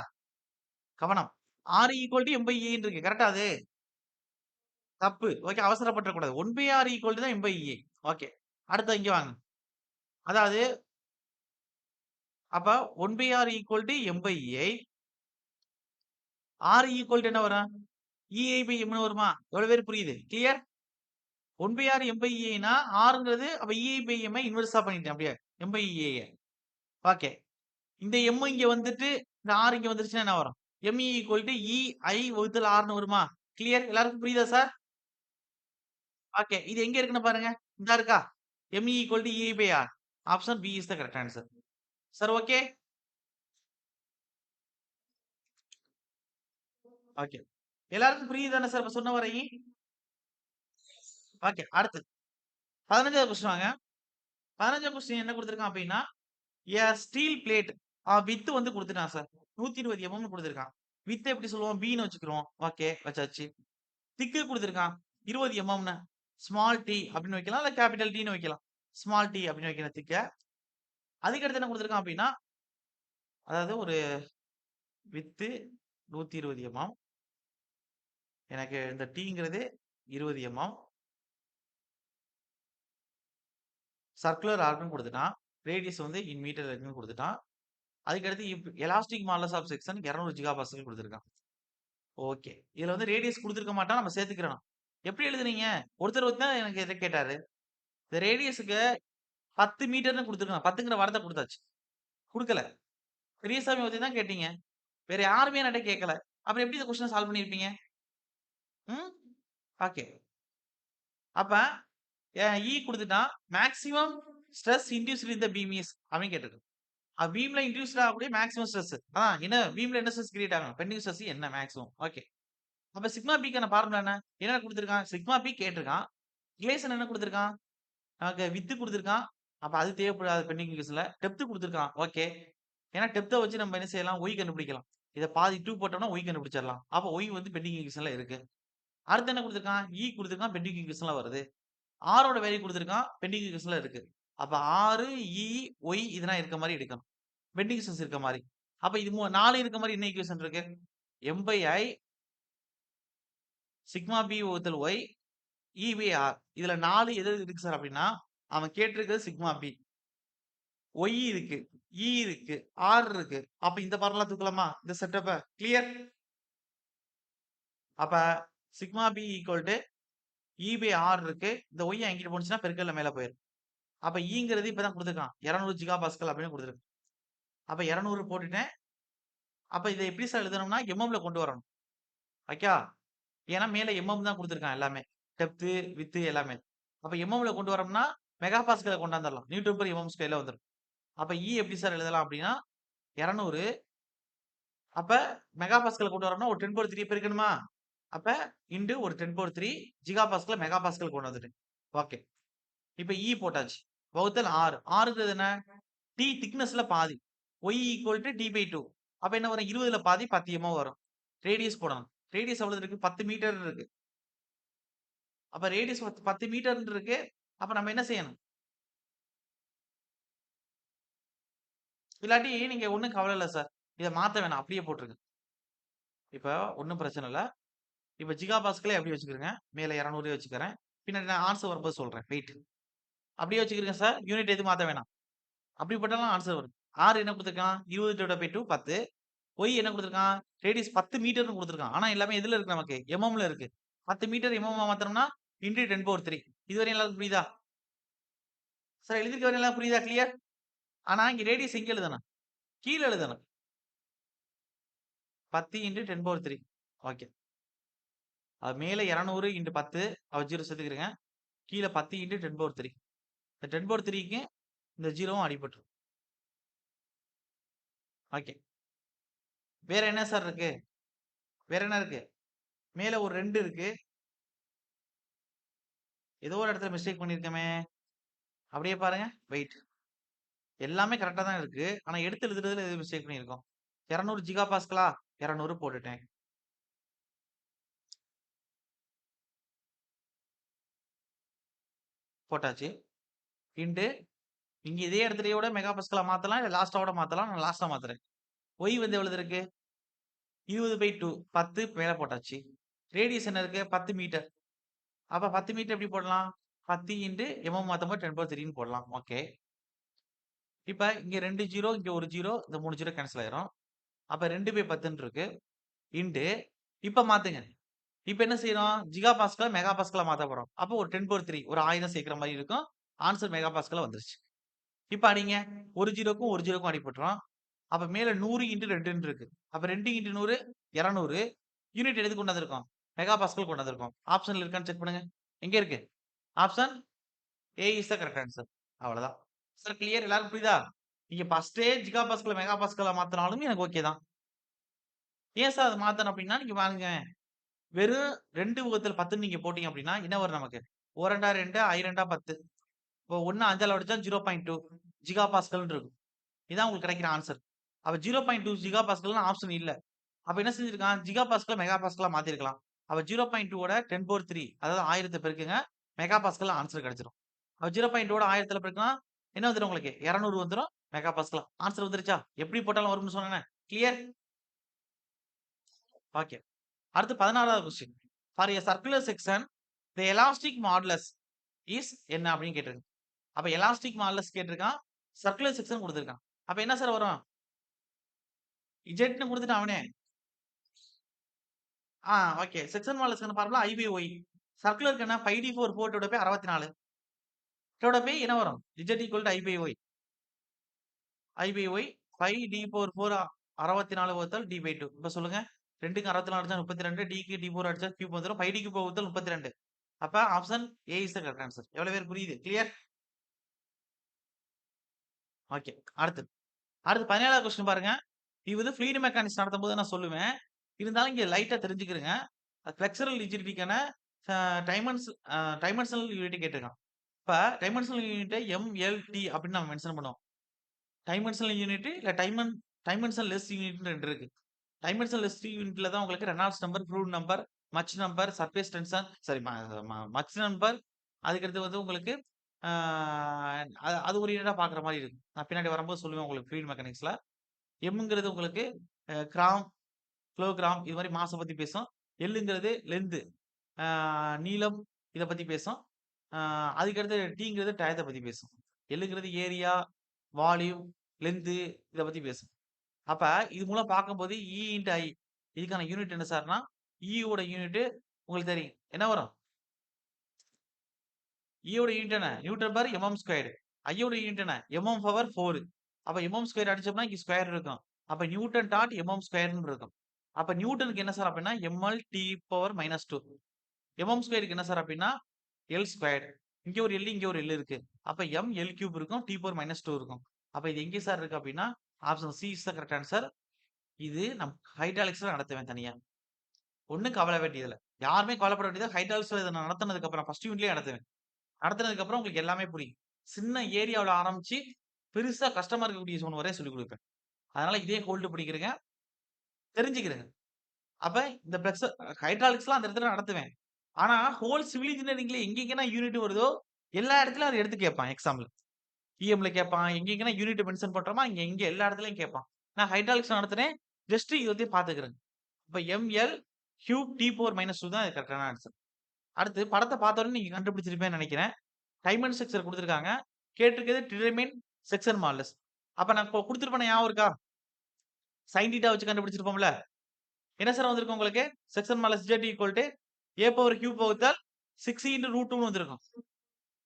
கவனம். R ஈக்குவல் டூ M/EA ன்னு இருக்கு. கரெக்ட்டா அது? தப்பு. ஓகே. அவசரப்பட்டுறக் கூடாது. 1/R ஈக்குவல் டூ தான் M/EA. ஓகே. அடுத்து இங்க வாங்க. அதாவது அப்ப 1/R equal to M/EA. R equal to என்ன வரும்? EI பை Mன்னு வருமா? எவ்வளவு பேருக்கு புரியுது? கிளியர்? 1/R M/EA னா Rங்கிறது அப்ப EI பை M ஐ இன்வெர்ஸா பண்ணிட்டேன் அப்படியே. M/EA. ஓகே. இந்த M இங்க வந்துட்டு இந்த R இங்க வந்துருச்சுன்னா என்ன வரும்? ME ஈக்குவல் டூ EI வகுத்தல் Rன்னு வருமா? கிளியர்? எல்லாருக்கும் புரியுதா சார்? ஓகே. இது எங்க இருக்குன்னு பாருங்க. இந்தா இருக்கா? ME equal to EI by R. Option B is the correct answer. Sir okay? Okay. எல்லாருக்கும் புரியுது தானே சார் இப்ப சொன்ன வரை? ஓகே. அடுத்து 15வது கொஸ்டின் வாங்க. 15வது கொஸ்டின் என்ன குடுத்திருக்கான் அப்படின்னா, ஸ்டீல் பிளேட் வித் வந்து குடுத்துட்டான் சார். 120 mm குடுத்திருக்கான். வித் எப்படி சொல்லுவோம்? பின்னு வச்சுக்குருவோம். ஓகே வச்சாச்சு. திக்கு குடுத்திருக்கான். 20 mmன்னு. ஸ்மால் டி அப்படின்னு வைக்கலாம். இல்ல கேப்பிட்டல் டீன்னு வைக்கலாம். ஸ்மால் டி அப்படின்னு வைக்கிற திக்க. அதுக்கு அடுத்து என்ன குடுத்திருக்கான் அப்படின்னா, அதாவது ஒரு வித்து 120 mm. எனக்கு இந்த டீங்கிறது 20 mm. சர்க்குலர் ஆர்க்னு குடுத்துட்டான். ரேடியஸ் வந்து இன் மீட்டர் இருக்குன்னு குடுத்துட்டான். அதுக்கடுத்து elastic modulus of section 200 giga pascal குடுத்திருக்கான். ஓகே. இதுல வந்து ரேடியஸ் குடுத்திருக்க மாட்டான். நம்ம சேர்த்துக்கிறணும். எப்படி எழுதுனீங்க? ஒருத்தர் தான் எனக்கு இத கேட்டாரு. இந்த ரேடியஸ்க்கு 10 மீட்டர்ன்னு குடுத்திருக்கான். 10ங்கிற வார்த்தை குடுத்தாச்சு. குடுக்கல. பெரியசாமி பத்தி தான் கேட்டீங்க. வேற யாருமே என்கிட்ட கேட்கல. அப்புறம் எப்படி இந்த கொஸ்டின சால்வ் பண்ணியிருப்பீங்க? ம். ஓகே. அப்ப இ குடுத்துட்டான். Maximum stress induced in the beam is அப்படின்னு கேட்டிருக்கான். பீம்ல இன்டியூஸ்ட் ஆகக்கூடிய மேக்ஸிமம் ஸ்ட்ரெஸ். என்ன பீம்ல என்ன ஸ்ட்ரெஸ் கிரியேட் ஆகும்? பெண்டிங் ஸ்ட்ரெஸ் என்ன மேக்ஸிமம்? ஓகே. அப்ப சிக்மா பிக்கான ஃபார்முலா என்ன? என்ன குடுத்திருக்கான்? சிக்மா பி கேட்டிருக்கான். ரிலேஷன் என்ன குடுத்திருக்கான்? நமக்கு வித் குடுத்திருக்கான். அப்ப அது தேவைப்படாது பெண்டிங் கேஸ்ல. டெப்த் குடுத்திருக்கான். ஓகே. ஏன்னா டெப்த்த வச்சு நம்ம என்ன செய்யலாம்? ஒய் கண்டுபிடிக்கலாம். இத பாதி 2 போட்டோம்னா ஒய் கண்டுபிடிச்சிடலாம். அப்ப ஒய் வந்து பெண்டிங் ஈக்குவேஷன்ல இருக்கு. அடுத்து என்ன குடுத்திருக்கான்? இ குடுத்திருக்கான். பெண்டிங் ஈக்குவேஷன்ல வருது. ஆர் ஓட வேல்யூ குடுத்திருக்கான். பெண்டிங் ஈக்குவேஷன்ல இருக்கு. அப்ப ஆர், இ, ஒய் இதெல்லாம் இருக்க மாரி எடுக்கணும். பெண்டிங் ஈக்குவேஷன்ஸ் இருக்க மாரி. அப்ப இது 4 இருக்க மாரி என்ன ஈக்குவேஷன் இருக்கு? M by I sigma B வகுத்தல் ஒய் இ பை ஆர். இதுல 4 எது இருக்கு சார் அப்படின்னா, அவன் கேட்டிருக்கிறது சிக்மா பி. ஒய் இருக்கு, இ இருக்கு, ஆர் இருக்கு. அப்ப இந்த ஃபார்முலா தூக்கலாமா? இந்த செட்டப்ப. கிளியர்? அப்ப sigma B equal to E by R இருக்கு. இந்த ஒய் அங்கிட்டு போனுச்சுன்னா பெருக்கல்ல மேல போயிரும். அப்ப ஈங்கிறது இப்பதான் குடுத்துருக்கான். 200 ஜிகா பாஸ்கல் அப்படின்னு குடுத்துருக்கு. அப்ப 200 போட்டுட்டேன். அப்ப இத எப்படி சார் எழுதணும்னா, எம்எம்ல கொண்டு வரணும். ஓகேவா? ஏன்னா மேல எம்எம் தான் குடுத்துருக்கான் எல்லாமே. டெப்த், விட்த் எல்லாமே. அப்ப எம்எம்ல கொண்டு வரோம்னா, மெகா பாஸ்கல கொண்டாந்துரலாம். நியூட்டன் பெர் எம்எம் ஸ்கொயர்ல வந்துரும். அப்ப இ எப்படி சார் எழுதலாம் அப்படின்னா, 200 அப்ப மெகா பாஸ்கல கொண்டு வரோம்னா ஒரு 10 பவர் 3 பெருக்கணுமா? அப்ப இன்டு ஒரு 10 பவர் 3 ஜிகா பாஸ்கல மெகா பாஸ்கல் கொண்டு வந்துட்டேன். ஓகே. இப்ப இ போட்டாச்சு. வகுத்தல் ஆர். ஆர்ங்கிறது என்ன? டி திக்னஸ்ல பாதி. Y equal to D by 2. அப்ப என்ன வரும்? 20ல பாதி 10 எம்எம் வரும். ரேடியஸ் போடணும். ரேடியஸ் எவ்வளவு இருக்கு? 10 மீட்டர் இருக்கு. அப்ப ரேடியஸ் 10 மீட்டர் இருக்கு. அப்ப நம்ம என்ன செய்யணும்? இல்லாட்டி நீங்க ஒண்ணும் கவலை இல்ல சார். இத மாத்த வேணாம். அப்படியே போட்டுருங்க. இப்ப ஒண்ணும் பிரச்சனை இல்ல. இப்ப ஜிகா பாஸ்கலே அப்படியே வச்சுக்கிறேங்க. மேல 200 வச்சுக்கிறேன். பின்னாடி நான் ஆன்சர் வரும்போது சொல்றேன். வெயிட். அப்படியே வச்சுக்கிறேங்க சார். யூனிட் எதுவும் மாத்த வேணாம். அப்படி போட்டாலும் ஆன்சர் வரும். ஆர் என்ன குடுத்துருக்கான்? 20/2 10. ஒய் என்ன குடுத்துருக்கான்? ரேடியஸ் 10 மீட்டர்ன்னு குடுத்துருக்கான். ஆனா எல்லாமே எதுல இருக்கு நமக்கு? எம்எம்ல இருக்கு. 10 மீட்டர் எம்எம் மாத்தணும்னா இன்டு 10 பவர் 3. இதுவரையும் எல்லாருக்கும் புரியுதா? சார் எழுதிருக்க வரையும் எல்லாம் புரியுதா? கிளியர்? ஆனா இங்க ரேடியஸ் எங்க எழுதணும்? கீழ எழுதணும். 10 இன்டு 10 பவர் 3. ஓகே. அது மேல 200 இன்டு 10 அவ 0 சேர்த்துக்கிறேங்க. கீழ 10 இன்டு 10 பவர் 3. இந்த 10 பவர் 3க்கு இந்த 0வும் அடிபட்டுரும். ஓகே. வேற என்ன சார் இருக்கு? வேற என்ன இருக்கு? மேல ஒரு 2 இருக்கு. ஏதோ ஒரு இடத்துல மிஸ்டேக் பண்ணியிருக்கோமே. அப்படியே பாருங்க. வெயிட். எல்லாமே கரெக்ட்டா தான் இருக்கு. ஆனா எடுத்து எழுதுறதுல எதுவும் மிஸ்டேக் பண்ணியிருக்கோம். 200 ஜிகா பாஸ்கலா? 200 போட்டுட்டேன். போட்டாச்சு. இன்டு இங்க இதே இடத்துலயோட மெகா பாஸ்கலா மாத்தலாம். இல்ல லாஸ்ட்டாவோட மாத்தலாம். நான் லாஸ்ட்டா மாத்துறேன். ஒய் வந்து எவ்வளவு இருக்கு? 20/2 10 மேல போட்டாச்சு. ரேடியஸ் என்ன இருக்கு? 10 மீட்டர். அப்ப 10 மீட்டர் எப்படி போடலாம்? 10 இன்டு எம்எம் மாத்தும்போது 10 பவர் 3ன்னு போடலாம். ஓகே. இப்ப இங்க 2 0 இங்க ஒரு 0 இந்த 3 0 கேன்சல் ஆயிரும். அப்ப 2/10ன்னு இருக்கு. இன்டு இப்ப மாத்துங்க. இப்ப என்ன செய்றோம்? ஜிகா பாஸ்கல மெகா பாஸ்கலா மாத்த போறோம். அப்போ ஒரு 10 பவர் 3 ஒரு 1000 சேர்க்கிற மாரி இருக்கும். ஆன்சர் மெகா பாஸ்கல்ல வந்துருச்சு. இப்ப அடிங்க. ஒரு 0க்கும் ஒரு 0க்கும் அடிபட்டுரும். அப்ப மேல 100 இன்டு 2ன்னு இருக்கு. அப்ப 2 இன்டு 100 200 யூனிட் எதுக்கு கொண்டு வந்திருக்கோம்? மெகா பாஸ்கல் கொண்டு வந்திருக்கோம். ஆப்ஷன்ல இருக்கான்னு செக் பண்ணுங்க. எங்க இருக்கு? Option A is the correct answer. அவ்வளவுதான். சார் கிளியர் எல்லாருக்கும் புரியுதா? நீங்க ஃபர்ஸ்ட்டே ஜிகா பாஸ்கல மெகா பாஸ்கலா மாத்துனாலும் எனக்கு ஓகே தான். ஏன் சார் அத மாத்தணும் அப்டின்னா, நீங்க பாருங்க. வெறும் 2/10ன்னு நீங்க போட்டீங்க அப்டின்னா, என்ன வரும் நமக்கு? 1 2 2 I 2 10. இப்போ 1 5ஆல வகுத்தா 0.2 ஜிகா பாஸ்கல்ன்னு இருக்கும். இதான் உங்களுக்கு கிடைக்கிற ஆன்சர். அப்ப 0.2 ஜிகா பாஸ்கல்னு ஆப்ஷன் இல்ல. அப்ப என்ன செஞ்சிருக்கான்? Zika பாஸ்கல mega பாஸ்கலா மாத்திருக்கலாம். அப்ப 0.2 ஓட 10 பவர் 3 அதாவது 1000 பெருக்குங்க. மெகா பாஸ்கல்ல ஆன்சர் கிடைச்சிரும். அப்ப 0.2 ஓட 1000ல பெருக்குனா என்ன வந்துரும் உங்களுக்கு? 200 வந்துரும். மெகா பாஸ்கலா. ஆன்சர் வந்துருச்சா? எப்படி போட்டாலும் வரும்னு சொன்னேனே. கிளியர்? ஓகே. அடுத்து 16வது question. For a circular section the elastic modulus is என்ன அப்படின்னு கேட்டிருக்கு. அப்ப எலாஸ்டிக் மாடுலஸ் கேட்டிருக்கான். சர்க்குலர் செக்ஷன் குடுத்திருக்கான். அப்ப என்ன சார் வரும்? இஜெட்ன்னு குடுத்துட்டான் அவனே. ஓகே. செக்ஷன் மாடுலஸ்க்கான ஃபார்முலா I பை Y. சர்க்குலருக்கு என்ன? 5D4 4 டோட by 64. டோட பை என்ன வரும்? Z equal to I by Y. I by Y 5D4 4 64 வகுத்தல் D பை 2. இப்ப சொல்லுங்க. 2க்கு 64 அடிச்சா 32 Dக்கு D4 அடிச்சா கியூப் வந்துரும். 5D கியூப் வகுத்தல் 32. அப்ப option A is the correct answer. எவ்வளவு பேருக்கு புரியுது? கிளியர்? ஓகே. அடுத்து. அடுத்து 17வது கொஸ்டின் பாருங்க. இது வந்து ஃப்ளூயிட் மெக்கானிக்ஸ் நடத்தும்போது நான் சொல்லுவேன். இருந்தாலும் இங்க லைட்டா தெரிஞ்சுக்கிறங்க. ஃப்ளெக்சுரல் ரிஜிடிட்டிக்கான அ டைமென்ஸ் டைமென்ஷனல் யூனிட் கேட்டிருக்கான். இப்ப டைமென்ஷனல் யூனிட்ட எம்.எல்.டி அப்படின்னு நம்ம மென்ஷன் பண்ணுவோம். டைமென்ஷனல் யூனிட் இல்ல டைமென்ஷன் லெஸ் யூனிட்ன்னு 2 இருக்கு. டைமென்ஷன் லெஸ் யூனிட்ல தான் உங்களுக்கு Reynolds number, Froude number, Mach number, surface tension sorry Mach number அதுக்கடுத்து வந்து உங்களுக்கு ஆ அது ஓரியன்டடா பார்க்குற மாரி இருக்கும். நான் பின்னாடி வரும்போது சொல்லுவேன் உங்களுக்கு ஃப்ளூயிட் மெக்கானிக்ஸ்ல. எம்ங்கிறது உங்களுக்கு கிராம், கிலோகிராம் இது மாரி மாஸ பத்தி பேசும். எல்லுங்கிறது லென்த் ஆ நீளம் இத பத்தி பேசும். ஆ அதுக்கடுத்து டீங்கிறது டயத்த பத்தி பேசும். எல்லுங்கிறது ஏரியா, வால்யூம், லென்த் இத பத்தி பேசும். அப்ப இது மூலம் பார்க்கும்போது E இன்டு I இதுக்கான யூனிட் என்ன சார்னா, E ஓட யூனிட் உங்களுக்கு தெரியும். என்ன வரும்? E ஓட யூனிட் என்ன? Newton per mm squared. I ஓட யூனிட் என்ன? mm power 4. அப்ப mm ஸ்கொயர் அடிச்சோம்னா இங்க ஸ்கொயர் இருக்கும். அப்ப நியூட்டன் டாட் mm ஸ்கொயர்ன்னு இருக்கும். அப்ப நியூட்டனுக்கு என்ன சார் அப்படின்னா ml t பவர் -2. mm ஸ்கொயருக்கு என்ன சார் அப்படின்னா L ஸ்கொயர்டு. இங்க ஒரு L இங்க ஒரு L இருக்கு. அப்ப m L கியூப் இருக்கும். t பவர் -2 இருக்கும். அப்ப இது எங்க சார் இருக்கு அப்படின்னா option C is the correct answer. இது நம் ஹைட்ராலிக்ஸ்ல நடத்துவேன் தனியா. ஒண்ணும் கவலை வேண்டியதில்ல. யாருமே கவலைப்பட வேண்டியது ஹைட்ராலிக்ஸ்ல இத நான் நடத்துனதுக்கு அப்புறம் ஃபர்ஸ்ட் யூனிட்லயே நடத்துவேன். நடத்துனதுக்கு அப்புறம் உங்களுக்கு எல்லாமே புரியும். சின்ன ஏரியாவுல ஆரம்பிச்சு பெருசா கஷ்டமா இருக்கக்கூடிய ஜோன் வரையும் சொல்லிக் குடுப்பேன். அதனால இதே ஹோல்டு பண்ணிக்கிறங்க. தெரிஞ்சுக்கிறங்க. அப்ப இந்த பிளக்ஸ் ஹைட்ராலிக்ஸ்லாம் அந்த இடத்துல நடத்துவேன். ஆனா ஹோல் சிவில் இன்ஜினியரிங்ல எங்கெங்கலாம் யூனிட் வருதோ எல்லா இடத்துலயும் அத எடுத்து கேட்பான் எக்ஸாம்ல. இஎம்ல கேட்பான். எங்கெங்கலாம் யூனிட் மென்ஷன் பண்றோமோ இங்க எல்லா இடத்துலயும் கேட்பான். நான் ஹைட்ராலிக்ஸ் நடத்துனேன். ஜஸ்ட் இத பத்தி பார்த்துக்கிறங்க. இப்ப எம்எல் கியூப் டி பவர் -2 தான் இது கரெக்ட்டான ஆன்சர். அடுத்து படத்த பார்த்த உடனே நீங்க கண்டுபிடிச்சிருப்பீங்கன்னு நெனைக்கிறேன். டைம் அண்ட் ஸ்ட்ரக்சர் குடுத்திருக்காங்க. கேட்டிருக்கிறது டிட்டர்மைன் செக்ஷன் மாடுலஸ். அப்ப நான் இப்போ குடுத்திருப்பேனே ஞாபகம் இருக்கா? சைன் தீட்டா வச்சு கண்டுபிடிச்சிருப்போம்ல. என்ன சார் வந்திருக்கும் உங்களுக்கு? Section modulus Z equal to A power cube வகுத்தல் 6 இன்டு √2ன்னு வந்திருக்கும்.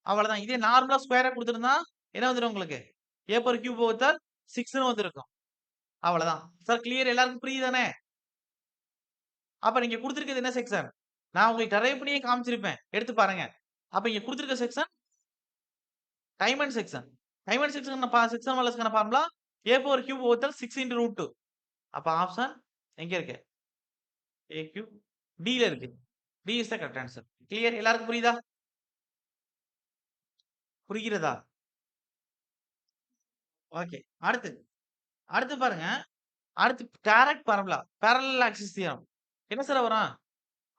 அவ்வளதான். இதே நார்மலா ஸ்கொயரா குடுத்திருந்தா என்ன வந்துரும் உங்களுக்கு? A பவர் கியூப் வகுத்தல் 6ன்னு வந்திருக்கும். அவ்வளதான். சார் கிளியர் எல்லாருக்கும் புரியுதானே? அப்ப நீங்க குடுத்திருக்கிறது என்ன செக்ஷன்? நான் உங்களுக்கு டெரைவ் பண்ணியே காமிச்சிருப்பேன். எடுத்து பாருங்க. அப்ப இங்க குடுத்திருக்க section time and section. Time and section மாடுலஸ்க்கான ஃபார்முலா A பவர் கியூப் வகுத்தல் 6 இன்டு √2. அப்ப ஆப்ஷன் எங்க இருக்கு? A கியூப் Dல இருக்கு. D is the correct answer. Clear எல்லாருக்கும் புரியுதா? புரிகிறதா? ஓகே. அடுத்து அடுத்து பாருங்க. அடுத்து direct formula. Parallel axis theorem. என்ன சார் வரும்?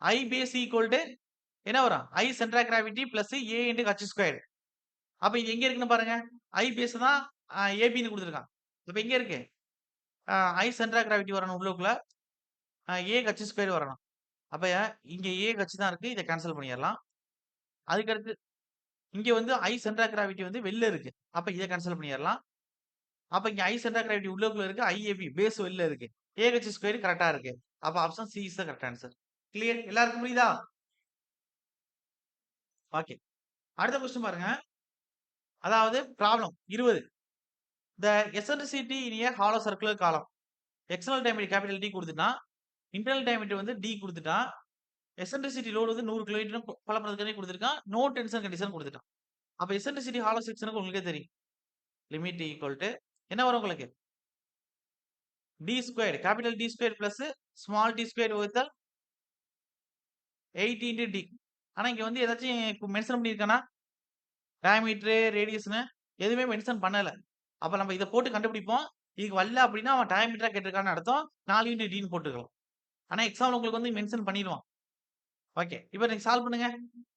I பேஸ் ஈக்குவல் டூ என்ன வரும்? I centre of gravity plus A into h square. அப்ப இது எங்க இருக்குன்னு பாருங்க. I பேஸ் தான் ABன்னு குடுத்திருக்கான். இப்ப எங்க இருக்கு? I சென்டர் ஆஃப் கிராவிட்டி வரணும் உள்ளுக்குள்ள. A h ஸ்கொயர் வரணும். அப்ப இங்க A h தான் இருக்கு. இத கேன்சல் பண்ணிறலாம். அதுக்கு அடுத்து இங்க வந்து I சென்டர் ஆஃப் கிராவிட்டி வந்து வெளில இருக்கு. அப்ப இத கேன்சல் பண்ணிறலாம். அப்ப இங்க I சென்டர் ஆஃப் கிராவிட்டி உள்ளுக்குள்ள இருக்கு. IAB பேஸ் வெளில இருக்கு. AH ஸ்கொயர் கரெக்ட்டா இருக்கு. அப்ப option C is the correct answer. Clear எல்லாருக்கும் புரியுதா? ஓகே. அடுத்த கொஸ்டின் பாருங்க. அதாவது problem 20. The eccentricity in a hollow circular column. External diameter capital D குடுத்துட்டான். இன்டர்னல் டயமீட்டர் வந்து D குடுத்துட்டான். எசன்ட்ரிசிட்டி லோட் வந்து 100 கிலோமீட்டர் பலப்படத்துக்கு குடுத்திருக்கான். நோ டென்ஷன் கண்டிஷன் குடுத்துட்டான். அப்ப எசன்ட்ரிசிட்டி ஹாலோ செக்ஷனுக்கு உங்களுக்கே தெரியும். லிமிட் ஈக்குவல் டூ என்ன வரும் உங்களுக்கு? D squared capital D square plus small d square வகுத்தல் 8 இன்டு D. ஆனா இங்க வந்து ஏதாச்சும் மென்ஷன் பண்ணியிருக்கானா? டயாமீட்டர், ரேடியஸ்ன்னு எதுவுமே மென்ஷன் பண்ணல. அப்ப நம்ம இத போட்டு கண்டுபிடிப்போம். இதுக்கு வரல அப்படின்னா அவன் டயாமீட்டரா கேட்டிருக்கான்னு அர்த்தம். 4 இன்டு Dன்னு போட்டுக்கலாம். ஆனா எக்ஸாம்ல உங்களுக்கு வந்து மென்ஷன் பண்ணிருவான். ஓகே. இப்ப நீங்க சால்வ் பண்ணுங்க.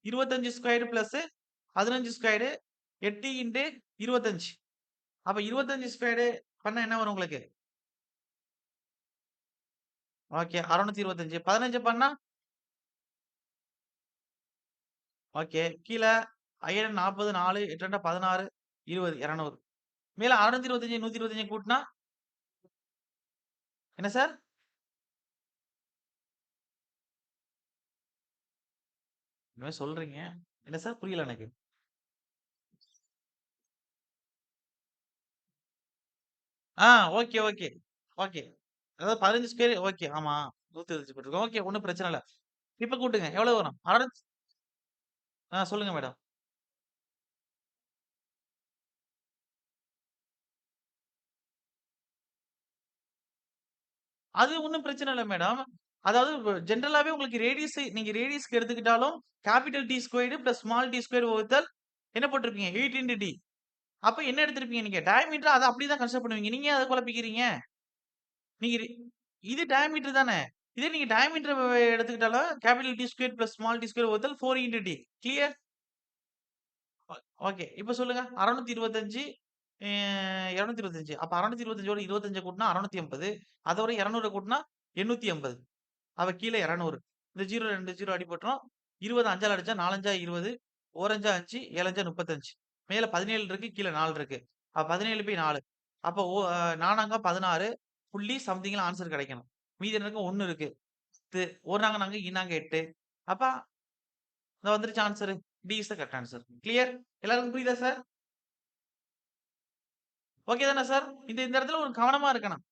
25 ஸ்கொயர் பிளஸ் 15 ஸ்கொயர் 8 இன்டு 25. அப்ப 25 ஸ்கொயர் பண்ணா என்ன வரும் உங்களுக்கு? ஓகே. 625. 15 பண்ணா? ஓகே. கீழ 5040 4 8 2 16 20 200. மேல 625 125 கூட்டுனா? என்ன சார்? என்னமோ சொல்றீங்க. என்ன சார் புரியல எனக்கு. ஆ ஓகே, ஓகே. ஓகே. அதாவது 15 ஸ்கொயர் ஓகே. ஆமா. 125 போட்டுருக்கோம். ஓகே. ஒண்ணும் பிரச்சனை இல்ல. இப்ப கூட்டுங்க. எவ்வளவு வரும்? சொல்லுங்க மேடம். அது ஒண்ணும் பிரச்சனை இல்ல மேடம். அதாவது ஜெனரலாவே உங்களுக்கு நீங்க ரேடியஸ்க்கு எடுத்துக்கிட்டாலும் capital T squared plus small D square வகுத்தல் என்ன போட்டிருப்பீங்க? 8 இன்டு D. அப்ப என்ன எடுத்திருப்பீங்க நீங்க? டயாமீட்டர் அத அப்படியே தான் கன்சிடர் பண்ணுவீங்க. நீங்க ஏன் அத குழப்பிக்கிறீங்க? நீங்க இது டயாமீட்டர் தானே. இதே நீங்க டயாமீட்டர் எடுத்துக்கிட்டாலும் capital T square plus small D square வகுத்தல் 4 இன்டு D. கிளியர்? ஓகே. இப்ப சொல்லுங்க. 625 அ 225. அப்ப 625ஓட 25 கூட்டுனா 680. அதோட 200 கூட்டுனா 880. அப்ப கீழ 200. இந்த 0 2 0 அடிபட்டுரும். 20 5ஆல அடிச்சா 4 5 20. 1 5 5 7 5 35. மேல 17 இருக்கு. கீழ 4 இருக்கு. அப்ப 17 பை 4. அப்போ 4 16 புள்ளி சம்திங்ல ஆன்சர் கிடைக்கணும். மீதி எனக்கு 1 இருக்கு. 10 1 நாங்க நாங்க ஈனாங்க 8. அப்ப இதோ வந்துருச்சு answer. D is the correct answer. Clear? எல்லாருக்கும் புரியுதா சார்? ஓகே தானே சார்? இந்த இந்த இடத்துல ஒரு கவனமா இருக்கணும்.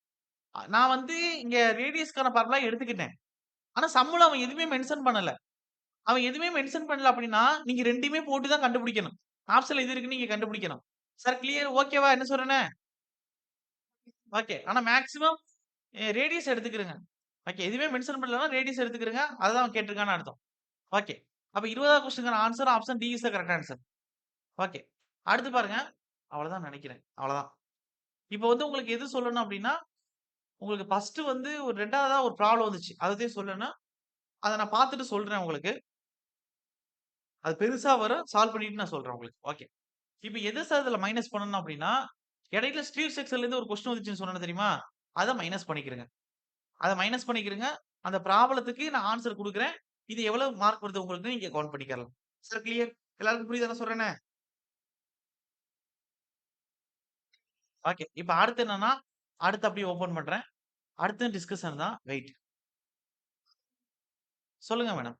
நான் வந்து இங்க ரேடியஸ்க்கான ஃபார்முலா எடுத்துக்கிட்டேன். ஆனா சம்முல அவன் எதுவுமே மென்ஷன் பண்ணல. அவன் எதுவுமே மென்ஷன் பண்ணல அப்படின்னா, நீங்க 2யுமே போட்டு தான் கண்டுபிடிக்கணும். ஆப்ஷன்ல எது இருக்குன்னு நீங்க கண்டுபிடிக்கணும். சார் கிளியர் ஓகேவா? என்ன சொல்றேன்னு? ஓகே. ஆனா மேக்ஸிமம் ரேடியஸ் எடுத்துக்கிருங்க. ஓகே. எதுவுமே மென்ஷன் பண்ணலன்னா ரேடியஸ் எடுத்துக்கிருங்க. அதுதான் அவன் கேட்டிருக்கான்னு அர்த்தம். ஓகே. அப்ப 20வது கொஸ்டின்க்கான answer option D is the correct answer. Okay. அடுத்து பாருங்க. அவ்வளவுதான் நெனைக்கிறேன். அவ்வளவுதான். இப்ப வந்து உங்களுக்கு எது சொல்லணும் அப்டின்னா, உங்களுக்கு ஃபர்ஸ்ட் வந்து ஒரு 2வதா ஒரு ப்ராப்ளம் வந்துச்சு. அதத்தான் சொல்லணும். அத நான் பார்த்துட்டு சொல்றேன் உங்களுக்கு. அது பெருசா வரும். சால்வ் பண்ணிட்டு நான் சொல்றேன் உங்களுக்கு. ஓகே. இப்ப எத சார் இதுல மைனஸ் பண்ணணும் அப்டின்னா, இடையில ஸ்டீல் செக்ஷன்லேருந்து ஒரு கொஸ்டின் வந்துச்சுன்னு சொன்னேன் தெரியுமா? அத மைனஸ் பண்ணிக்கிறங்க. அத மைனஸ் பண்ணிக்கிறங்க. அந்த ப்ராப்ளத்துக்கு நான் ஆன்ஸர் குடுக்குறேன். இது எவ்வளவு மார்க் வருது உங்களுக்கு நீங்க கவுண்ட் பண்ணிக்கலாம். Sir clear? எல்லாருக்கும் புரியுதா நான் சொல்றேன்னு? ஓகே. இப்ப அடுத்து என்னன்னா, அடுத்து அப்படியே ஓப்பன் பண்றேன். அடுத்து டிஸ்கஷன் தான். வெயிட். சொல்லுங்க மேடம்.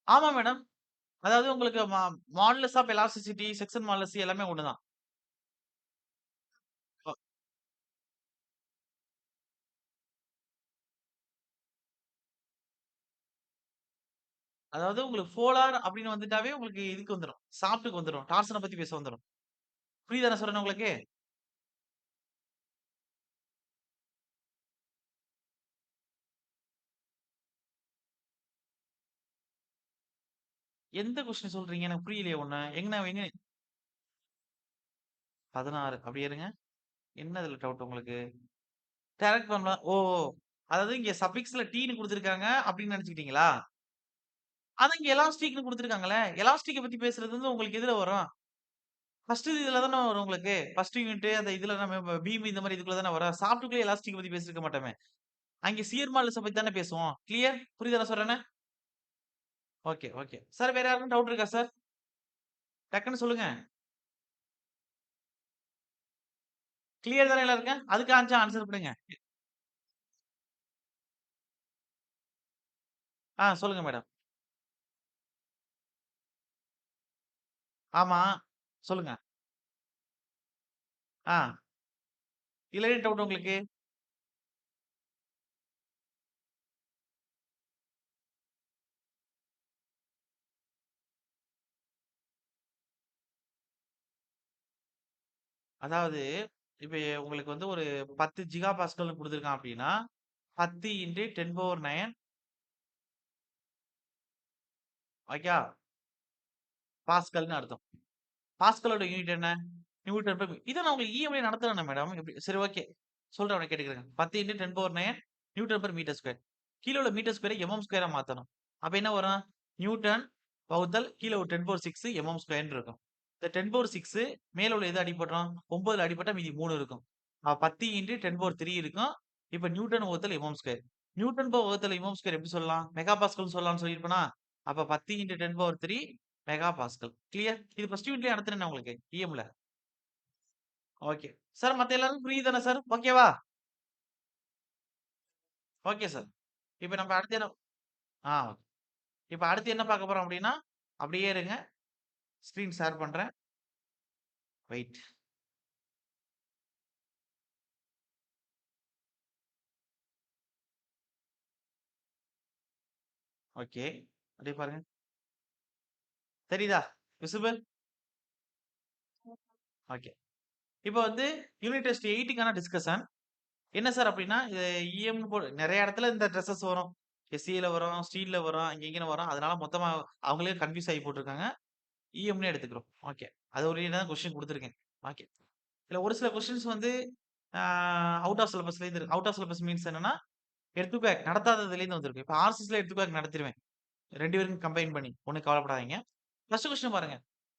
ஆமா மேடம். அதாவது உங்களுக்கு modulus of elasticity, section modulus எல்லாமே ஒண்ணு தான். அ அதாவது உங்களுக்கு போலார் அப்படின்னு வந்துட்டாவே உங்களுக்கு இதுக்கு வந்துரும். ஷாஃப்ட்க்கு வந்துரும். டார்ஷன பத்தி பேச வந்துரும். புரியுதா நான் சொல்றேன் உங்களுக்கு? எந்த கொஸ்டின் சொல்றீங்க? எனக்கு புரியலையே ஒண்ணு. எங்கன எங்க 16 அப்படியே இருங்க. என்ன இதுல டவுட் உங்களுக்கு? டைரக்ட் பண்ணலாம். ஓ! அதாவது இங்க சஃபிக்ஸ்ல டீன்னு குடுத்துருக்காங்க அப்படின்னு நெனச்சுக்கிட்டீங்களா? அதான் இங்க எலாஸ்டிக்ன்னு குடுத்துருக்காங்கல்ல. எலாஸ்டிக்க பத்தி பேசுறது வந்து உங்களுக்கு எதுல வரும்? ஃபர்ஸ்ட் இதுல தானே வரும் உங்களுக்கு. ஃபர்ஸ்ட் யூனிட் அந்த இதுல நம்ம பீம் இந்த மாரி இதுக்குள்ள தானே வரும். சாஃப்ட்க்குள்ள எலாஸ்டிக் பத்தி பேசியிருக்க மாட்டோமே. அங்கே சியர் மாடுலஸ பத்தி தானே பேசுவோம். கிளியர்? புரியுதா நான் சொல்றேன்னு? Okay, okay. சார் வேற யாருக்கும் டவுட் இருக்கா சார்? டக்குன்னு சொல்லுங்க. கிளியர் தானே எல்லாருக்கும்? அதுக்கு ஆன்சர் பண்ணுங்க. சொல்லுங்க மேடம். ஆமா. சொல்லுங்க. ஆ. இதுல என்ன டவுட் உங்களுக்கு? அதாவது இப்ப உங்களுக்கு வந்து ஒரு 10 ஜிகா பாஸ்கல்னு குடுத்துருக்கான் அப்டின்னா, 10 × 10⁹ ஓகேவா? பாஸ்கல்னு அர்த்தம். பாஸ்கலோட யூனிட் என்ன? நியூட்டன் பெர் இத நான் உங்களுக்கு இஎம்ஐ நடத்துறேனே மேடம். எப்டி சரி ஓகே. சொல்றேன் உடனே கேட்டுக்கங்க. 10 × 10⁹ நியூட்டன் பெர் மீட்டர் ஸ்கொயர். கீழ உள்ள மீட்டர் ஸ்கொயர எம்எம் ஸ்கொயரா மாத்தணும். அப்ப என்ன வரும்? நியூட்டன் வகுத்தல் கீழ ஒரு 10⁶ எம்எம் ஸ்கொயர்ன்னு இருக்கும். இந்த 10⁶ மேல உள்ள எது அடிபட்டுரும்? 9ல அடிபட்டா மீதி 3 இருக்கும். 10 × 10⁻³ இருக்கும். இப்ப நியூட்டன் வகுத்தல் எம்எம் ஸ்கொயர். நியூட்டன் வகுத்தல் எம்எம் ஸ்கொயர் எப்படி சொல்லலாம்? மெகா பாஸ்கல்னு சொல்லலாம்னு சொல்லியிருப்பேனா? அப்ப 10 × 10⁻³ மெகா பாஸ்கல். கிளியர்? இது ஃபர்ஸ்ட் யூனிட்லயே நடத்துனேனே உங்களுக்கு இஎம்ல. ஓகே. சார் மத்த எல்லாருக்கும் புரியுது தானே சார்? ஓகேவா? Okay sir. இப்ப நம்ம அடுத்து என்ன ஆ இப்ப அடுத்து என்ன பார்க்க போறோம் அப்டின்னா, அப்படியே இருங்க. ஸ்கிரீன் ஷேர் பண்றேன். வெயிட். ஓகே. அப்படியே பாருங்க. தெரியுதா? விசிபிள்? ஓகே. இப்ப வந்து யூனிட் டெஸ்ட் 8க்கான டிஸ்கஷன். என்ன சார் அப்டின்னா, இது இஎம்னு நெறைய இடத்துல இந்த ட்ரெஸ்ஸஸ் வரும். எஸ்சில வரும், ஸ்டீல்ல வரும், அங்க இங்கன்னு வரும். அதனால மொத்தமா அவங்களே கன்ஃப்யூஸ் ஆகி போட்டுருக்காங்க. இஎம்னே எடுத்துக்கிறோம். ஓகே. அது ஒரு தான் கொஸ்டின் குடுத்துருக்கேன். ஓகே. இதுல ஒரு சில கொஸ்டின்ஸ் வந்து ஆ அவுட் ஆஃப் சிலபஸ்லேருந்து இருக்கு. அவுட் ஆஃப் சிலபஸ் மீன்ஸ் என்னன்னா, எடுத்து பேக் நடத்தாததுலேருந்து வந்திருக்கு. இப்ப ஆர்சிஸ்ல எடுத்து பேக் நடத்திருவேன். 2 பேருக்கும் கம்பைன் பண்ணி. ஒண்ணும் கவலைப்படாதீங்க. ஃபர்ஸ்ட் கொஸ்டின் பாருங்க.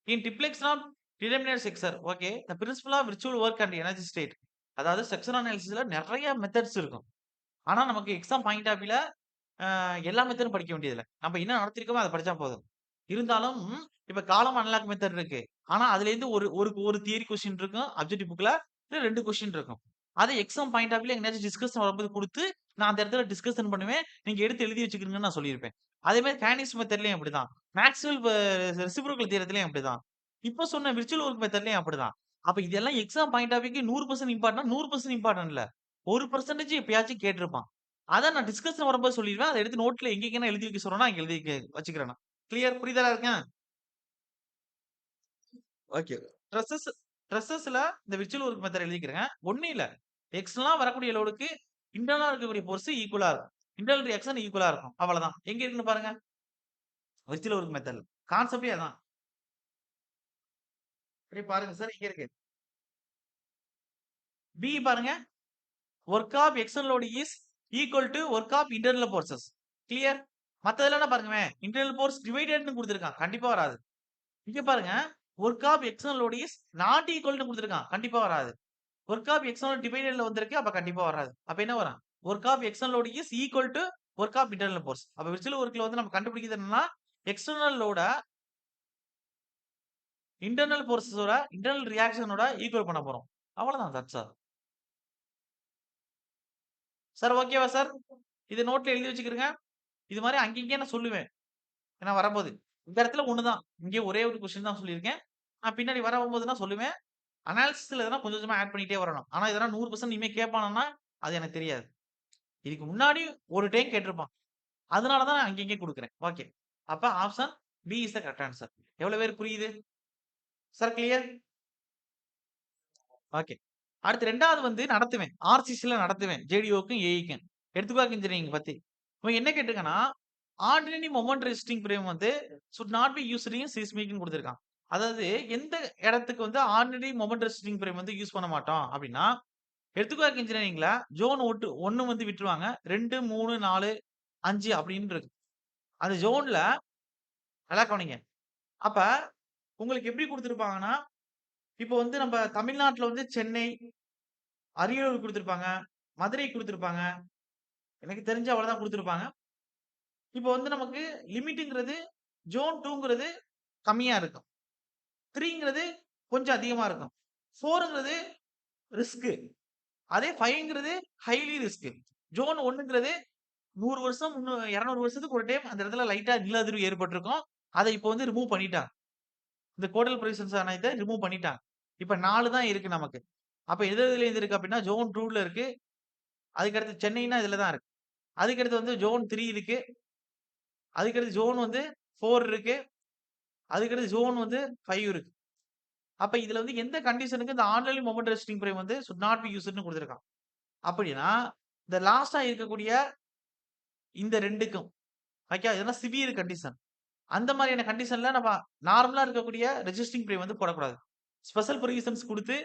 In deflection of determinate structure. Okay. The principle of virtual work and energy state. அதாவது செக்ஷன் அனாலிசிஸ்ல நெறைய மெத்தட்ஸ் இருக்கும். ஆனா நமக்கு எக்ஸாம் பாயிண்ட் ஆஃப் வியூல எல்லா மெத்தடும் படிக்க வேண்டியதில்ல. நம்ம என்ன நடத்திருக்கோமோ அத படிச்சா போதும். இருந்தாலும் இப்ப காலம் அனலாக் மெத்தட் இருக்கு. ஆனா அதுலேருந்து ஒரு ஒரு ஒரு தியரி கொஸ்டின் இருக்கும். அப்ஜெக்டிவ் புக்ல. இல்ல 2 கொஸ்டின் இருக்கும். அத எக்ஸாம் பாயிண்ட் ஆஃப் வியூல எங்கேயாச்சும் டிஸ்கஷன் வரும்போது குடுத்து, நான் அந்த இடத்துல டிஸ்கஷன் பண்ணுவேன். நீங்க எடுத்து எழுதி வச்சுக்கிறீங்கன்னு நான் சொல்லியிருப்பேன். அதே மாரி கைனடிக்ஸ் மெத்தட்லயும் அப்படிதான். மேக்ஸ்வெல் ரெசிப்ரோகல் தியரத்திலயும் அப்படிதான். இப்ப சொன்ன விர்ச்சுவல் வொர்க் மெத்தட்லயும் அப்படிதான். அப்ப இதெல்லாம் எக்ஸாம் பாயிண்ட் ஆஃப் வியூக்கு 100% இம்பார்ட்டன்ட் 100% இம்பார்ட்டன்ட் இல்ல. 1% எப்பயாச்சும் கேட்டிருப்பான். அத நான் டிஸ்கஷன் வரும்போது சொல்லிருவேன். அத எடுத்து நோட்ல எங்கெங்கலாம் எழுதி வைக்க சொல்றேனோ, அங்க எழுதி வச்சுக்கிறேன் நான். கிளியர் புரியுதா இருக்கேன்? ஓகே. ஸ்ட்ரெஸஸ் ஸ்ட்ரெஸஸ்ல இந்த விர்ச்சுவல் வொர்க் மெத்தட் எழுதிக்கிறேங்க. ஒண்ணும் இல்ல. எக்ஸ்டர்னலா வரக்கூடிய லோடுக்கு இன்டர்னலா இருக்கக்கூடிய ஃபோர்ஸ் ஈக்குவலா இருக்கும். இன்டர்னல் ரியாக்ஷன் ஈக்குவலா இருக்கும். அவ்வளதான். எங்க இருக்குன்னு பாருங்க. விர்ச்சுவல் வொர்க் மெத்தட்ல. கான்செப்ட்டே அதான். அப்படியே பாருங்க சார். இங்க இருக்கு. பி பாருங்க. Work of external load is equal to work of internal forces. Clear? மத்ததெல்லாம் பாருங்களேன். இன்டர்னல் ஃபோர்ஸ் டிவைடட்ன்னு குடுத்திருக்கான். கண்டிப்பா வராது. இங்க பாருங்க. Work of external load is not equal to குடுத்திருக்கான். கண்டிப்பா வராது. ஒர்க் ஆஃப் எக்ஸ்டர்னல் டிவைடட்ல வந்திருக்கு. அப்ப கண்டிப்பா வராது. அப்ப என்ன வரும்? Work of external load is equal to work of internal force. அப்ப விர்ச்சுவல் வொர்க்ல வந்து நம்ம கண்டுபிடிக்கிறது என்னன்னா, எக்ஸ்டர்னல் லோட இன்டர்னல் ஃபோர்ஸஸோட இன்டர்னல் ரியாக்ஷனோட ஈக்குவல் பண்ண போறோம். அவ்வளவுதான். That's all. சார் ஓகேவா சார்? இத நோட்ல எழுதி வச்சுக்கிருங்க. இது மாரி அங்க இங்கயும் நான் சொல்லுவேன். ஏன்னா வரம்போது. இந்த இடத்துல ஒண்ணு தான். இங்க ஒரே ஒரு கொஸ்டின் தான் சொல்லியிருக்கேன். நான் பின்னாடி வரம்போது நான் சொல்லுவேன். அனாலிசிஸ்ல எதனா கொஞ்சம் கொஞ்சமா ஆட் பண்ணிட்டே வரணும். ஆனா இதெல்லாம் 100% இனிமே கேட்பானான்னா, அது எனக்கு தெரியாது. இதுக்கு முன்னாடி ஒரு டைம் கேட்டிருப்பான். அதனால தான் நான் அங்க இங்க குடுக்குறேன். ஓகே. அப்ப option B is the correct answer. எவ்வளவு பேருக்கு புரியுது? Sir clear? ஓகே. அடுத்து 2வது வந்து நடத்துவேன். ஆர்சிசில நடத்துவேன். ஜேடிஓக்கும், ஏஇக்கும். எடுத்துக்காட்டு இன்ஜினியரிங் பத்தி. இவன் என்ன கேட்டிருக்கான்னா, ஆர்டினரி மொமெண்ட் ரெசிஸ்டிங் ஃப்ரேம் வந்து should not be used in சிஸ்மிக்ன்னு குடுத்திருக்கான். அதாவது எந்த இடத்துக்கு வந்து ஆர்டினரி மொமெண்ட் ரெசிஸ்டிங் ஃப்ரேம் வந்து யூஸ் பண்ண மாட்டோம் அப்டின்னா, எடுத்துக்காட்டு இன்ஜினியரிங்ல ஜோன் 1 வந்து விட்டுருவாங்க. 2, 3, 4, 5 அப்டின்னு இருக்கு. அந்த ஜோன்ல நல்லா கவனிங்க. அப்ப உங்களுக்கு எப்படி குடுத்திருப்பாங்கன்னா, இப்போ வந்து நம்ம தமிழ்நாட்டுல வந்து சென்னை, அரியலூர் குடுத்திருப்பாங்க. மதுரை குடுத்திருப்பாங்க. எனக்கு தெரிஞ்சு அவ்வளதான் குடுத்திருப்பாங்க. இப்போ வந்து நமக்கு லிமிட்ங்கிறது ஜோன் 2ங்கிறது கம்மியா இருக்கும். 3ங்கிறது கொஞ்சம் அதிகமா இருக்கும். 4ங்கிறது ரிஸ்க். அதே 5ங்கிறது ஹைலி ரிஸ்க். ஜோன் 1ங்கிறது 100 வருஷம், 200 வருஷத்துக்கு ஒரு டைம் அந்த இடத்துல லைட்டா நில அதிர்வு ஏற்பட்டிருக்கும். அத இப்போ வந்து ரிமூவ் பண்ணிட்டாங்க. இந்த கோடல் ப்ரொவிஷன்ஸ் ஆன இத ரிமூவ் பண்ணிட்டாங்க. இப்ப 4 தான் இருக்கு நமக்கு. அப்ப எது எதுல இது இருக்கு அப்டின்னா, ஜோன் 2ல இருக்கு. அதுக்கடுத்து சென்னைன்னா இதுல தான் இருக்கு. அதுக்கடுத்து வந்து ஜோன் 3 இருக்கு. அதுக்கடுத்து ஜோன் வந்து 4 இருக்கு. அதுக்கடுத்து ஜோன் வந்து 5 இருக்கு. அப்ப இதுல வந்து எந்த கண்டிஷனுக்கு இந்த ஆர்டினரி மொமெண்ட் ரெசிஸ்டிங் ஃப்ரேம் வந்து ஷுட் நாட் பி யூஸ்ட்ன்னு குடுத்திருக்கான். அப்படின்னா, இந்த லாஸ்ட்டா இருக்கக்கூடிய இந்த 2க்கும் ஓகே. இதெல்லாம் சிவியர் கண்டிஷன். அந்த மாரியான கண்டிஷன்ல நம்ம நார்மலா இருக்கக்கூடிய ரெசிஸ்டிங் ஃப்ரேம் வந்து போடக்கூடாது. ஸ்பெஷல் ப்ரொவிஷன்ஸ் குடுத்து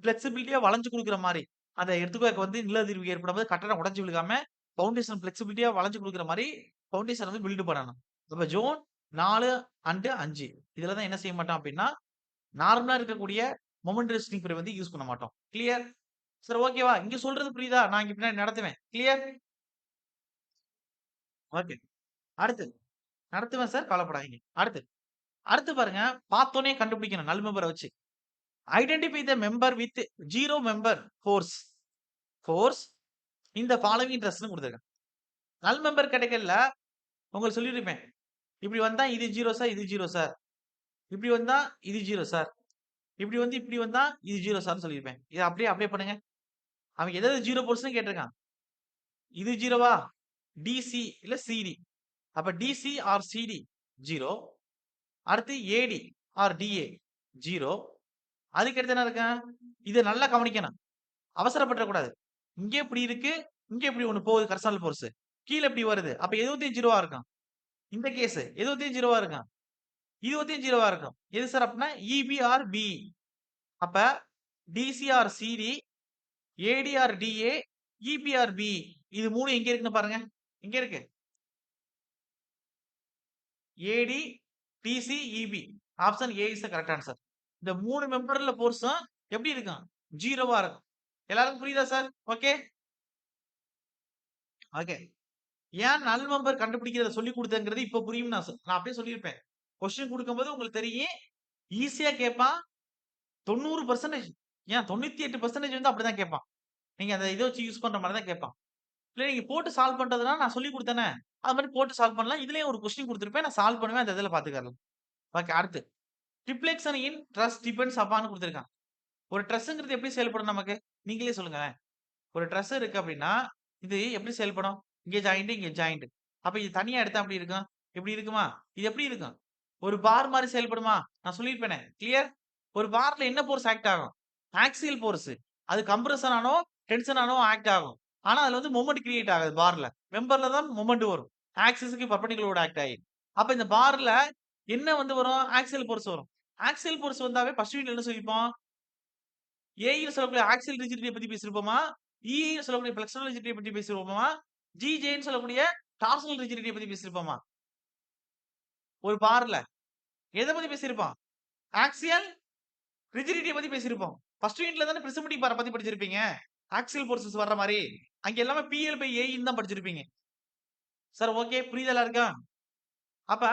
ஃப்ளெக்ஸிபிலிட்டியா வளைஞ்சு குடுக்குற மாரி. அந்த எர்த்குவேக் வந்து நில அதிர்வு ஏற்படும்போது கட்டடம் உடைஞ்சு விழுகாம, பவுண்டேஷன் ஃப்ளெக்ஸிபிலிட்டியா வளைஞ்சு குடுக்குற மாரி பவுண்டேஷன் வந்து பில்ட் பண்ணணும். அப்ப ஜோன் 4 அண்ட் 5 இதுல தான் என்ன செய்ய மாட்டோம் அப்டின்னா, நார்மலா இருக்கக்கூடிய மொமெண்ட் ரெசிஸ்டிங் ஃப்ரேம் வந்து யூஸ் பண்ண மாட்டோம். கிளியர்? சரி ஓகேவா? இங்க சொல்றது புரியுதா? நான் இங்க பின்னாடி நடத்துவேன். கிளியர்? ஓகே. அடுத்து நடத்துவேன் சார் கவலைப்படாதீங்க. அடுத்து அடுத்து பாருங்க, பார்த்தோனே கண்டுபிடிக்கணும் நல் மெம்பர வச்சு. Identify the member with 0 member force. Force இந்த ஃபாலோவிங் ட்ரஸ்ட்ன்னு குடுத்துருக்கான். நல் மெம்பர் கேட்டகரில உங்களுக்கு சொல்லியிருப்பேன். இப்படி வந்தா இது 0 சார், இது 0 சார். இப்படி வந்தா இது 0 சார். இப்படி வந்தா இது 0 சார்ன்னு சொல்லியிருப்பேன். இத அப்படியே அப்ளை பண்ணுங்க. அவன் எது எது 0 போர்ஸ்ன்னு கேட்டிருக்கான். இது 0வா? டிசி இல்ல சிடி. அப்ப டிசி ஆர் சிடி 0. அடுத்து ஏடி ஆர் டிஏ 0. அதுக்கு அடுத்து என்ன இருக்கு? இத நல்லா கவனிக்கணும். அவசரப்பட்டுறக்கூடாது. இங்க இப்படி இருக்கு. இங்க இப்படி ஒண்ணு போகுது கர்சனல் ஃபோர்ஸ். கீழ இப்படி வருது. அப்ப எதுவத்தையும் 0வா இருக்கும். இந்த கேஸ் எதுவத்தையும் 0வா இருக்கும். இதுவத்தையும் 0வா இருக்கும். எது சார் அப்டின்னா இபி ஆர் பிஇ. அப்ப DC or CD, AD or DA, EB or BE. இது 3 எங்க இருக்குன்னு பாருங்க. எங்க இருக்கு? AD, DC, EB. Option A is the correct answer. இந்த 3 மெம்பர்ல ஃபோர்ஸும் எப்படி இருக்கும்? 0வா இருக்கும். எல்லாருக்கும் புரியுதா சார்? ஓகே. ஓகே. ஏன் நல் மெம்பர் கண்டுபிடிக்கிறத சொல்லிக் குடுத்தேங்கிறது இப்ப புரியும்னு நான் அப்படியே சொல்லியிருப்பேன். கொஸ்டின் குடுக்கும்போது உங்களுக்கு தெரியும். ஈஸியா கேட்பான். 90% ஏன் 98% வந்து அப்படிதான் கேட்பான். நீங்க அந்த இத வச்சு யூஸ் பண்ற மாரி தான் கேட்பான். இல்ல நீங்க போட்டு சால்வ் பண்றதுனா நான் சொல்லிக் குடுத்தேனே, அது மாரி போட்டு சால்வ் பண்ணலாம். இதுலயும் ஒரு கொஸ்டின் குடுத்திருப்பேன். நான் சால்வ் பண்ணுவேன். அந்த இதுல பார்த்துக்கலாம். ஓகே அடுத்து. ட்ரிப்ளெக்ஸன் இன் ட்ரஸ் டிபெண்ட்ஸ் அப்பான்னு குடுத்திருக்கான். ஒரு ட்ரஸ்ங்கிறது எப்படி செயல்படும் நமக்கு? நீங்களே சொல்லுங்களேன். ஒரு ட்ரஸ் இருக்கு அப்படின்னா, இது எப்படி செயல்படும்? இங்க ஜாயிண்ட், இங்க ஜாயிண்ட். அப்ப இது தனியா எடுத்தா எப்படி இருக்கும்? இப்படி இருக்குமா? இது எப்படி இருக்கும்? ஒரு பார் மாரி செயல்படுமா? நான் சொல்லியிருப்பேனே. கிளியர்? ஒரு பார்ல என்ன ஃபோர்ஸ் ஆக்ட் ஆகும்? Axial force. அது கம்ப்ரஷன் ஆனோ, டென்ஷன் ஆனோ ஆக்ட் ஆகும். ஆனா அதுல வந்து மொமெண்ட் கிரியேட் ஆகாது பார்ல. மெம்பர்ல தான் மொமெண்ட் வரும். ஆக்சிஸ்க்கு பெர்பெண்டிகுலர் ஆக்ட் ஆகி. அப்ப இந்த பார்ல என்ன வந்து வரும்? ஆக்சியல் ஃபோர்ஸ் வரும். ஆக்சியல் ஃபோர்ஸ் வந்தாவே ஃபர்ஸ்ட் யூனிட்ல என்ன சொல்லியிருப்போம்? ஏஇல சொல்லக்கூடிய ஆக்சியல் ரிஜிடிட்டிய பத்தி பேசியிருப்போமா? இஇல சொல்லக்கூடிய ஃப்ளெக்ஸுரல் ரிஜிடிட்டிய பத்தி பேசியிருப்போமா? ஜிஜேன்னு சொல்லக்கூடிய டார்சனல் ரிஜிடிட்டிய பத்தி பேசியிருப்போமா? ஒரு பார்ல. எத பத்தி பேசியிருப்போம்? ஆக்சியல் ரிஜிடிட்டிய பத்தி பேசியிருப்போம். ஃபர்ஸ்ட் யூனிட்ல தானே பிரிசிபிலிட்டி பார பத்தி படிச்சிருப்பீங்க. ஆக்சியல் ஃபோர்ஸஸ் வர்ற மாரி. அங்க எல்லாமே பிஎல் பை ஏஇன்னு தான் படிச்சிருப்பீங்க. Sir okay. புரியுதா எல்லாருக்கும்? அப்ப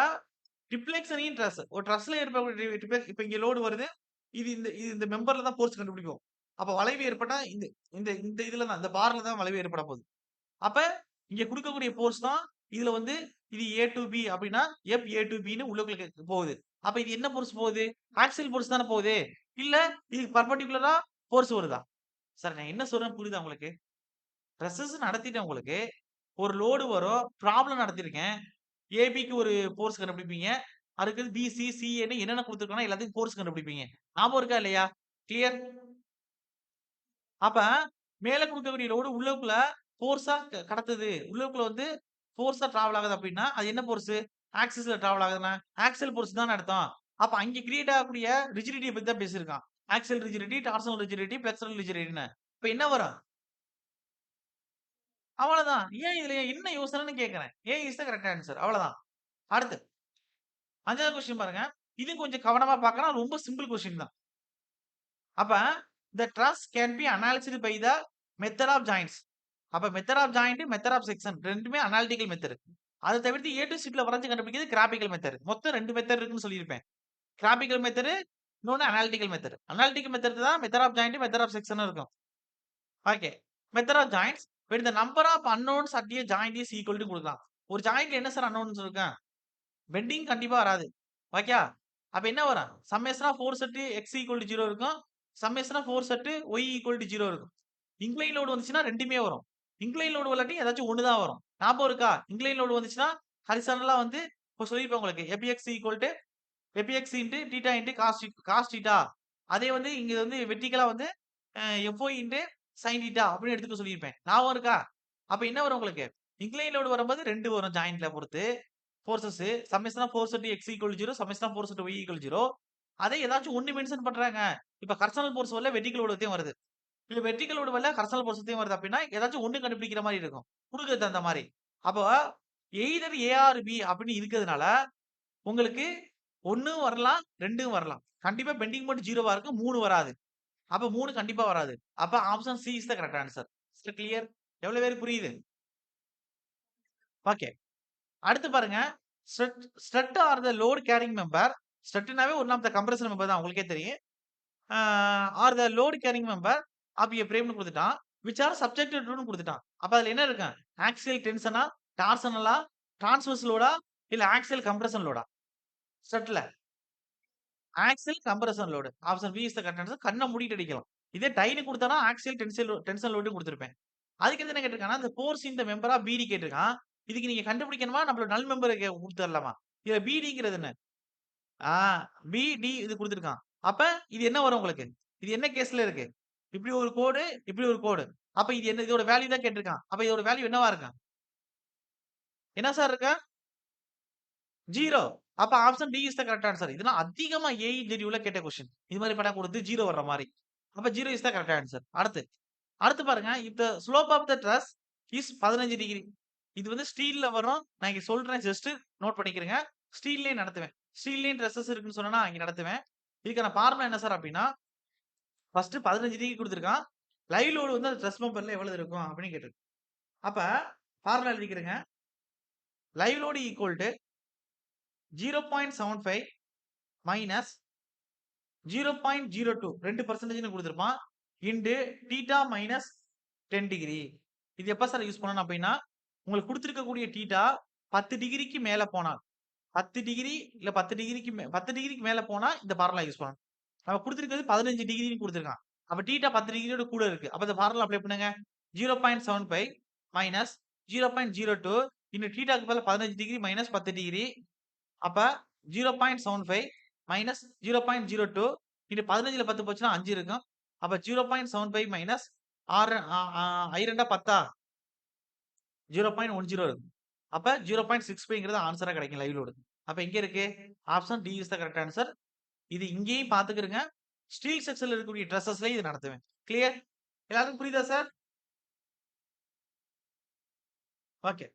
டிப்ளெக்ஸன் ட்ரஸ். ஒரு ட்ரஸ்ல இருக்கக்கூடிய டிப்ளெக்ஸ் இப்ப இங்க லோடு வருது. இது இந்த மெம்பர்ல தான் ஃபோர்ஸ் கண்டுபிடிக்கும். அப்ப வளைவு ஏற்பட்டா இந்த இந்த இந்த இதுல தான் இந்த பார்ல தான் வளைவு ஏற்பட போகுது. அப்ப இங்க குடுக்கக்கூடிய ஃபோர்ஸ் தான் இதுல வந்து இது ஏ டூ பி அப்படின்னா எஃப் ஏ டூ பின்னு உள்ளுக்குள்ள போகுது. அப்ப இது என்ன ஃபோர்ஸ் போகுது? ஆக்சியல் ஃபோர்ஸ் தானே போகுது. இல்ல இதுக்கு பெர்பெண்டிகுலரா ஃபோர்ஸ் வருதா? சார் நான் என்ன சொல்றேன்னு புரியுதா உங்களுக்கு? ட்ரெஸ்ஸஸ் நடத்திட்டேன் உங்களுக்கு. ஒரு லோடு வரும். ப்ராப்ளம் நடத்தியிருக்கேன். ஏபிக்கு ஒரு ஃபோர்ஸ் கண்டுபிடிப்பீங்க. அடுத்தது பிசி, சிஏன்னு என்னென்ன குடுத்துருக்கானோ எல்லாத்துக்கும் ஃபோர்ஸ் கண்டுபிடிப்பீங்க. ஞாபகம் இருக்கா இல்லையா? கிளியர்? அப்ப மேல குடுக்கக்கூடிய லோடு உள்ளுக்குள்ள ஃபோர்ஸா கடத்துது. உள்ளுக்குள்ள வந்து ஃபோர்ஸா டிராவல் ஆகுது அப்டின்னா, அது என்ன ஃபோர்ஸு? ஆக்சிஸ்ல டிராவல் ஆகுதுன்னா, ஆக்சியல் ஃபோர்ஸ் தானே அர்த்தம். அப்ப அங்க கிரியேட் ஆகக்கூடிய ரிஜிடிட்டிய பத்தி தான் பேசியிருக்கான். Axial rigidity, torsional rigidity, flexural ரிஜிடிட்டின்னு. இப்ப என்ன வரும்? அவ்வளதான். ஏன் இதுல என்ன யோசனைன்னு கேட்கிறேன். A is the correct answer. அவ்வளதான். அடுத்து 5வது கொஸ்டின் பாருங்க. இது கொஞ்சம் கவனமா பார்க்கணும். ரொம்ப சிம்பிள் கொஸ்டின் தான். அப்ப the truss can be analysed by the method of joints. அப்ப method of joint, method of section 2மே அனாலிட்டிக்கல் மெத்தட். அத தவிர்த்து ஏ டூ ஷீட்ல வரைஞ்சு கண்டுபிடிக்கிறது கிராபிக்கல் மெத்தட். மொத்தம் 2 மெத்தட் இருக்குன்னு சொல்லியிருப்பேன். கிராபிக்கல் மெத்தட், இன்னொன்னு அனாலிட்டிக்கல் மெத்தட். அனாலிட்டிக்கல் மெத்தட் தான் method of joint, method of section இருக்கும். Okay. Method of joints when the number of unknowns at a joint is equal to குடுக்கலாம். ஒரு ஜாயிண்ட்ல என்ன சார் அன்னோன்ஸ் இருக்கும்? பெண்டிங் கண்டிப்பா வராது. ஓகே. அப்ப என்ன வரும்? Summation of force at X equal to 0 இருக்கும். Summation of force at Y equal to 0 இருக்கும். இன்க்ளைன் லோடு வந்துச்சுன்னா 2மே வரும். இன்க்ளைன் லோடு வராட்டி ஏதாச்சும் ஒண்ணு தான் வரும். ஞாபகம் இருக்கா? இன்க்ளைன் லோடு வந்துச்சுன்னா ஹரிசாண்டலா வந்து இப்ப சொல்லியிருப்பேன் உங்களுக்கு. EBX equal to EBX into theta into cos theta. அதே வந்து இங்க வந்து வெர்டிகலா வந்து எஃப்ஒய் இன்டு சைன் தீட்டா அப்படின்னு எடுத்துக்க சொல்லியிருப்பேன். ஞாபகம் இருக்கா? அப்ப என்ன வரும் உங்களுக்கு? இன்க்ளைன் லோடு வரும்போது 2 வரும் ஜாயிண்ட்ல பொறுத்து. Forces summation of force at X equal 0, summation of force at Y equal 0. அதே ஏதாச்சும் ஒண்ணு மென்ஷன் பண்றாங்க. இப்ப கர்சனல் ஃபோர்ஸ் வரல வெர்டிகல் லோடுத்தையும் வருது. இல்ல வெர்டிகல் லோடு வரல கர்சனல் ஃபோர்ஸத்தையும் வருது அப்படின்னா ஏதாச்சும் ஒண்ணு கண்டுபிடிக்கிற மாரி இருக்கும். குடுக்குறது தகுந்த மாரி. அப்போ எய்தர் ஏ ஆர் பி அப்படின்னு இருக்கிறதுனால உங்களுக்கு 1ம் வரலாம், 2ம் வரலாம். கண்டிப்பா பெண்டிங் மோட் 0வா இருக்கும். 3 வராது. அப்ப 3 கண்டிப்பா வராது. அப்ப option C is the correct answer. Is it clear? எவ்வளவு பேருக்கு புரியுது? ஓகே. அடுத்து பாருங்க. Strut are the load carrying member. ஸ்ட்ரட்னாவே one of the compression member தான் உங்களுக்கே தெரியும். Are the load carrying member of a ஃப்ரேம்னு குடுத்துட்டான். விச் ஆர் சப்ஜெக்டட் டூன்னு குடுத்துட்டான். அப்ப அதுல என்ன இருக்கு? ஆக்சியல் டென்ஷனா, டார்சனலா, டிரான்ஸ்வர்ஸ் லோடா, இல்ல ஆக்சியல் கம்ப்ரஷன் லோடா? ஸ்ட்ரட்ல. Axial compression load. Option B is the correct answer. கண்ண மூடிட்டு அடிக்கலாம். இதே டைன்னு குடுத்தானா ஆக்சியல் டென்ஷன் லோடுன்னு குடுத்திருப்பேன். அதுக்கு அடுத்து என்ன கேட்டிருக்கான்னா, இந்த force in the member of BD கேட்டிருக்கான். இதுக்கு நீங்க கண்டுபிடிக்கணுமா? நம்மளோட நல் மெம்பர குடுத்துறலாமா? இதுல பிடிங்கிறது என்ன? ஆ பிடி இது குடுத்திருக்கான். அப்ப இது என்ன வரும் உங்களுக்கு? இது என்ன கேஸ்ல இருக்கு? இப்படி ஒரு கோடு, இப்படி ஒரு கோடு. அப்ப இது என்ன இதோட வேல்யூ தான் கேட்டிருக்கான். அப்ப இதோட வேல்யூ என்னவா இருக்கும்? என்ன சார் இருக்கு? 0. அப்ப option D is the correct answer. இதெல்லாம் அதிகமா ஏஇ ஜெடியூல கேட்ட கொஸ்டின். இது மாரி படம் குடுத்து 0 வர்ற மாரி. அப்ப 0 இஸ் த கரெக்ட் ஆன்சர். அடுத்து அடுத்து பாருங்க. If the slope of the truss is 15 degree. இது வந்து ஸ்டீல்ல வரும். நான் இங்க சொல்றேன் ஜஸ்ட் நோட் பண்ணிக்கிறங்க. ஸ்டீல்லயே நடத்துவேன். ஸ்டீல்லயும் ட்ரெஸ்ஸஸ் இருக்குன்னு சொன்னேன்னா, இங்க நடத்துவேன். இதுக்கான ஃபார்முலா என்ன சார் அப்டின்னா, ஃபர்ஸ்ட் 15 டிகிரி குடுத்திருக்கான். லைவ் லோட் வந்து அந்த ட்ரெஸ் மெம்பர்ல எவ்வளவு இருக்கும் அப்படின்னு கேட்டிருக்கு. அப்ப ஃபார்முலா எழுதிக்கிறேங்க. Live load equal to 0.75 minus 0.02 2% கொடுத்திருப்பான். இன்டு தீட்டா மைனஸ் 10 டிகிரி. இது எப்ப சார் யூஸ் பண்ணணும் அப்படின்னா, உங்களுக்கு குடுத்திருக்கக்கூடிய தீட்டா 10 டிகிரிக்கு மேல போனா 10 டிகிரி இல்ல 10 டிகிரிக்கு மேல போனா இந்த ஃபார்முலா யூஸ் பண்ணணும். நம்ம குடுத்திருக்கிறது 15 டிகிரின்னு குடுத்திருக்கான். அப்ப தீட்டா 10 டிகிரியோட கூட இருக்கு. அப்ப இந்த ஃபார்முலா அப்ளை பண்ணுங்க. 0.75 மைனஸ் 0.02 இன்னும் தீட்டாக்கு பதிலா 15 டிகிரி மைனஸ் 10 டிகிரி. அப்ப 0.75 மைனஸ் 0.02 இது 15ல 10 போச்சுன்னா 5 இருக்கும். அப்ப 0.75 மைனஸ் 6 2 10 0.10 இருக்கும். அப்ப 0.65ங்கிறது ஆன்சரா கிடைக்கும் லைவ் லோடு. அப்ப எங்க இருக்கு? Option D is the correct answer. இது இங்கேயும் பாத்துக்கிருங்க. ஸ்டீல் செக்ஷன்ல இருக்கக்கூடிய ட்ரெஸ்ஸஸ்லயும் இது நடத்துவேன். கிளியர்? எல்லாருக்கும் புரியுதா சார்? ஓகே.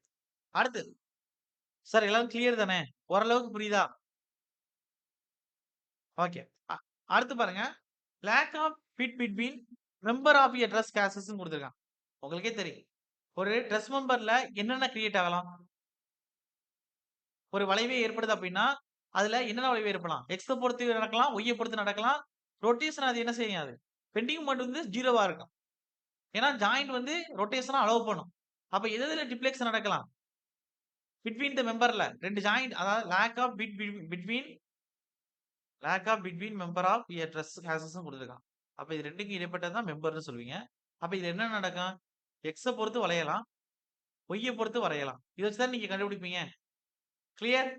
அடுத்து. சார் எல்லாரும் கிளியர் தானே? ஓரளவுக்கு புரியுதா? ஓகே. அ அடுத்து பாருங்க. Lack of fit between member of a truss கிளாஸஸ்ன்னு குடுத்துருக்கான். உங்களுக்கே தெரியும். ஒரு ட்ரஸ் மெம்பர்ல என்னென்ன கிரியேட் ஆகலாம்? ஒரு வளைவே ஏற்படுது அப்டின்னா, அதுல என்னென்ன வளைவு ஏற்படலாம்? எக்ஸ பொறுத்து நடக்கலாம், ஒய்ய பொறுத்து நடக்கலாம். ரொட்டேஷன் அது என்ன செய்யாது? பெண்டிங் மொமெண்ட் வந்து 0வா இருக்கும். ஏன்னா ஜாயிண்ட் வந்து ரொட்டேஷன அலோவ் பண்ணும். அப்ப எது எதுல டிப்ளெக்ஸ் நடக்கலாம்? பிட்வீன் த மெம்பர்ல 2 ஜாயிண்ட் அதாவது lack of between member of a truss கிளாஸஸ்ன்னு குடுத்துருக்கான். அப்ப இது 2க்கும் இடைப்பட்டது தான் மெம்பர்ன்னு சொல்லுவீங்க. அப்ப இதுல என்ன நடக்கும்? எக்ஸ பொறுத்து வளையலாம். ஒய்ய பொறுத்து வரையலாம். இத வச்சு தான் நீங்க கண்டுபிடிப்பீங்க. கிளியர்?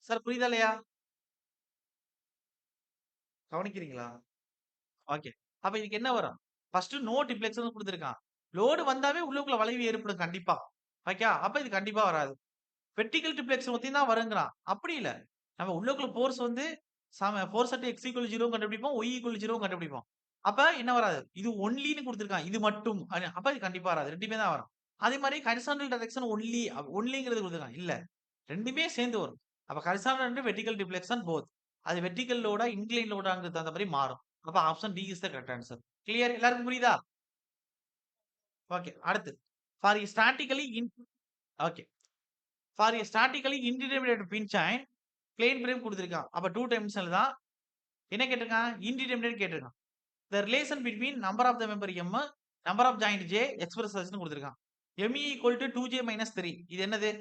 சார் புரியுதா இல்லையா? கவனிக்கிறீங்களா? ஓகே. அப்ப இதுக்கு என்ன வரும்? ஃபர்ஸ்ட் நோ டிப்ளெக்ஸ்ன்னு குடுத்திருக்கான். லோடு வந்தாவே உள்ளுக்குள்ள வளைவு ஏற்படும் கண்டிப்பா. ஓகே. அப்ப இது கண்டிப்பா வராது. வெர்டிகல் டிப்ளெக்ஸ் மட்டும் தான் வருங்கிறான். அப்படி இல்ல. நம்ம உள்ளுக்குள்ள ஃபோர்ஸ் வந்து ஃபோர்ஸ் அட் எக்ஸ் ஈக்குவல் 0 கண்டுபிடிப்போம். ஒய் ஈக்குவல் 0 கண்டுபிடிப்போம். அப்ப என்ன வராது? இது ஒன்லின்னு குடுத்திருக்கான். இது மட்டும். அப்ப இது கண்டிப்பா வராது. 2மே தான் வரும். அதே மாரி ஹரிசாண்டல் டைரக்ஷன் ஒன்லி ஒன்லிங்கிறது குடுத்திருக்கான். இல்ல. 2மே சேர்ந்து வரும். அப்ப horizontal and vertical deflection both. அது வெர்டிகல் லோடா, இன்க்ளைன் லோடாங்கிறது தகுந்த மாரி மாறும். அப்ப option D is the correct answer. Clear? எல்லாருக்கும் புரியுதா? ஓகே. அடுத்து. For a statically in okay. For a statically indeterminate pin joint plane frame குடுத்திருக்கான். அப்ப 2 டைமென்ஷனல் தான். என்ன கேட்டிருக்கான்? இன்டிடெர்மினேட் கேட்டிருக்கான். The relation between number of the member M, number of joint J express அஸ்ன்னு குடுத்திருக்கான். M equal to 2j minus 3 இது என்னது?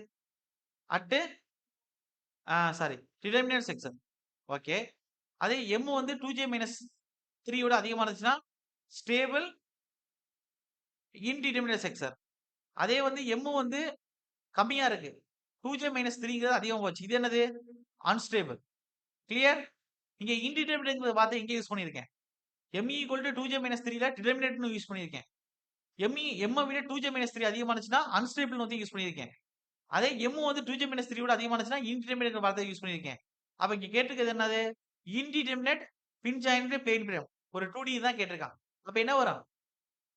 At sorry determinate section. Okay. அதே எம் வந்து 2j மைனஸ் 3 யோட அதிகமா இருந்துச்சுன்னா ஸ்டேபிள் இன்டிடெர்மினேட் செக்ஷன். அதே வந்து எம் வந்து கம்மியா இருக்கு. 2j மைனஸ் 3ங்கிறது அதிகமா போச்சு. இது என்னது? அன்ஸ்டேபிள். கிளியர்? இங்க இன்டிடெர்மினேட்ங்கிற வார்த்தை எங்க யூஸ் பண்ணியிருக்கேன்? M equal to 2j minus 3ல டிடெர்மினேட்னு யூஸ் பண்ணியிருக்கேன். எம் விட 2j மைனஸ் 3 அதிகமா இருந்துச்சுன்னா அன்ஸ்டேபிள் வந்து யூஸ் பண்ணியிருக்கேன். அதே எம் வந்து 2j மைனஸ் 3 விட அதிகமா இருந்துச்சுன்னா இன்டிடெர்மினேட் வார்த்தை யூஸ் பண்ணியிருக்கேன். அப்ப இங்க கேட்டிருக்கிறது என்னது? இன்டிடெர்மினேட் பின் ஜாயின்ட் பிளேன் பிரேம். ஒரு 2D தான் கேட்டிருக்கான். அப்ப என்ன வரும்?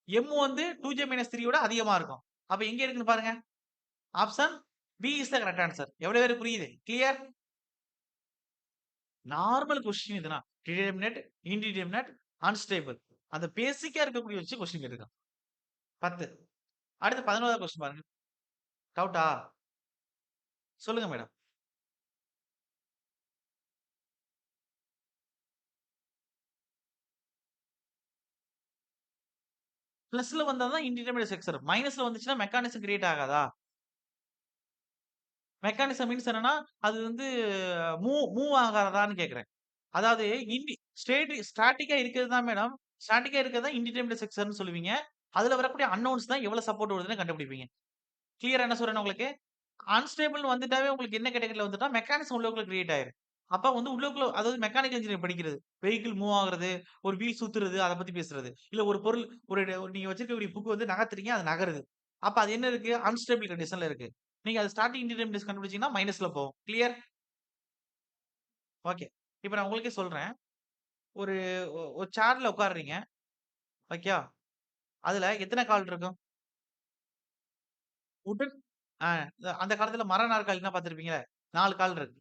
எம் வந்து 2j மைனஸ் 3 விட அதிகமா இருக்கும். அப்ப எங்க இருக்குன்னு பாருங்க. Option B is the correct answer. எவ்வளவு பேருக்கு புரியுது? கிளியர்? நார்மல் கொஸ்டின் இதுனா. Determinate, indeterminate, unstable. அந்த பேசிக்கா இருக்கக்கூடிய வச்சு கொஸ்டின் கேட்டிருக்கான். 10. அடுத்து 11வது கொஸ்டின் பாருங்க. டவுட்டா? சொல்லுங்க மேடம். பிளஸ்ல வந்தா தான் இன்டிடெர்மினேட் செக்ஷன். மைனஸ்ல வந்துச்சுன்னா மெக்கானிசம் கிரியேட் ஆகாதா? மெக்கானிசம் மீன்ஸ் என்னன்னா, அது வந்து மூவ் ஆகாதான்னு கேட்கிறேன். அதாவது இன்டி ஸ்டாட்டிக்கா இருக்கிறது தான் மேடம். ஸ்டாட்டிக்கா இருக்கிறது தான் இன்டிடெர்மினேட் செக்ஷன்னு சொல்லுவீங்க. அதுல வரக்கூடிய அன்னவுன்ஸ் தான் எவ்வளவு சப்போர்ட் வருதுன்னு கண்டுபிடிப்பீங்க. கிளியரா என்ன சொல்றேன்னு உங்களுக்கு? அன்ஸ்டேபிள்னு வந்துட்டாவே உங்களுக்கு என்ன கேட்டகரில வந்துட்டா மெக்கானிசம் உள்ளுக்குள்ள கிரியேட் ஆயிரும். அப்ப வந்து உள்ளுக்குள்ள அதாவது மெக்கானிக்கல் இன்ஜினியரிங் படிக்கிறது. வெஹிக்கிள் மூவ் ஆகுறது, ஒரு வீல் சுத்துறது அத பத்தி பேசுறது. இல்ல ஒரு பொருள் ஒரு நீங்க வச்சிருக்கக்கூடிய புக் வந்து நகர்த்துறீங்க அது நகருது. அப்ப அது என்ன இருக்கு? அன்ஸ்டேபிள் கண்டிஷன்ல இருக்கு. நீங்க அது ஸ்டார்டிங் இன்டிடெர்மினேட் கண்டுபிடிச்சீங்கன்னா மைனஸ்ல போகும். கிளியர்? ஓகே. இப்ப நான் உங்களுக்கே சொல்றேன். ஒரு ஒரு சேர்ல உட்கார்றீங்க. ஓகேவா? அதுல எத்தன கால் இருக்கும்? வுட்டன் ஆ அந்த காலத்துல மர நாற்காலிலாம் பார்த்திருப்பீங்கல்ல? 4 கால் இருக்கு.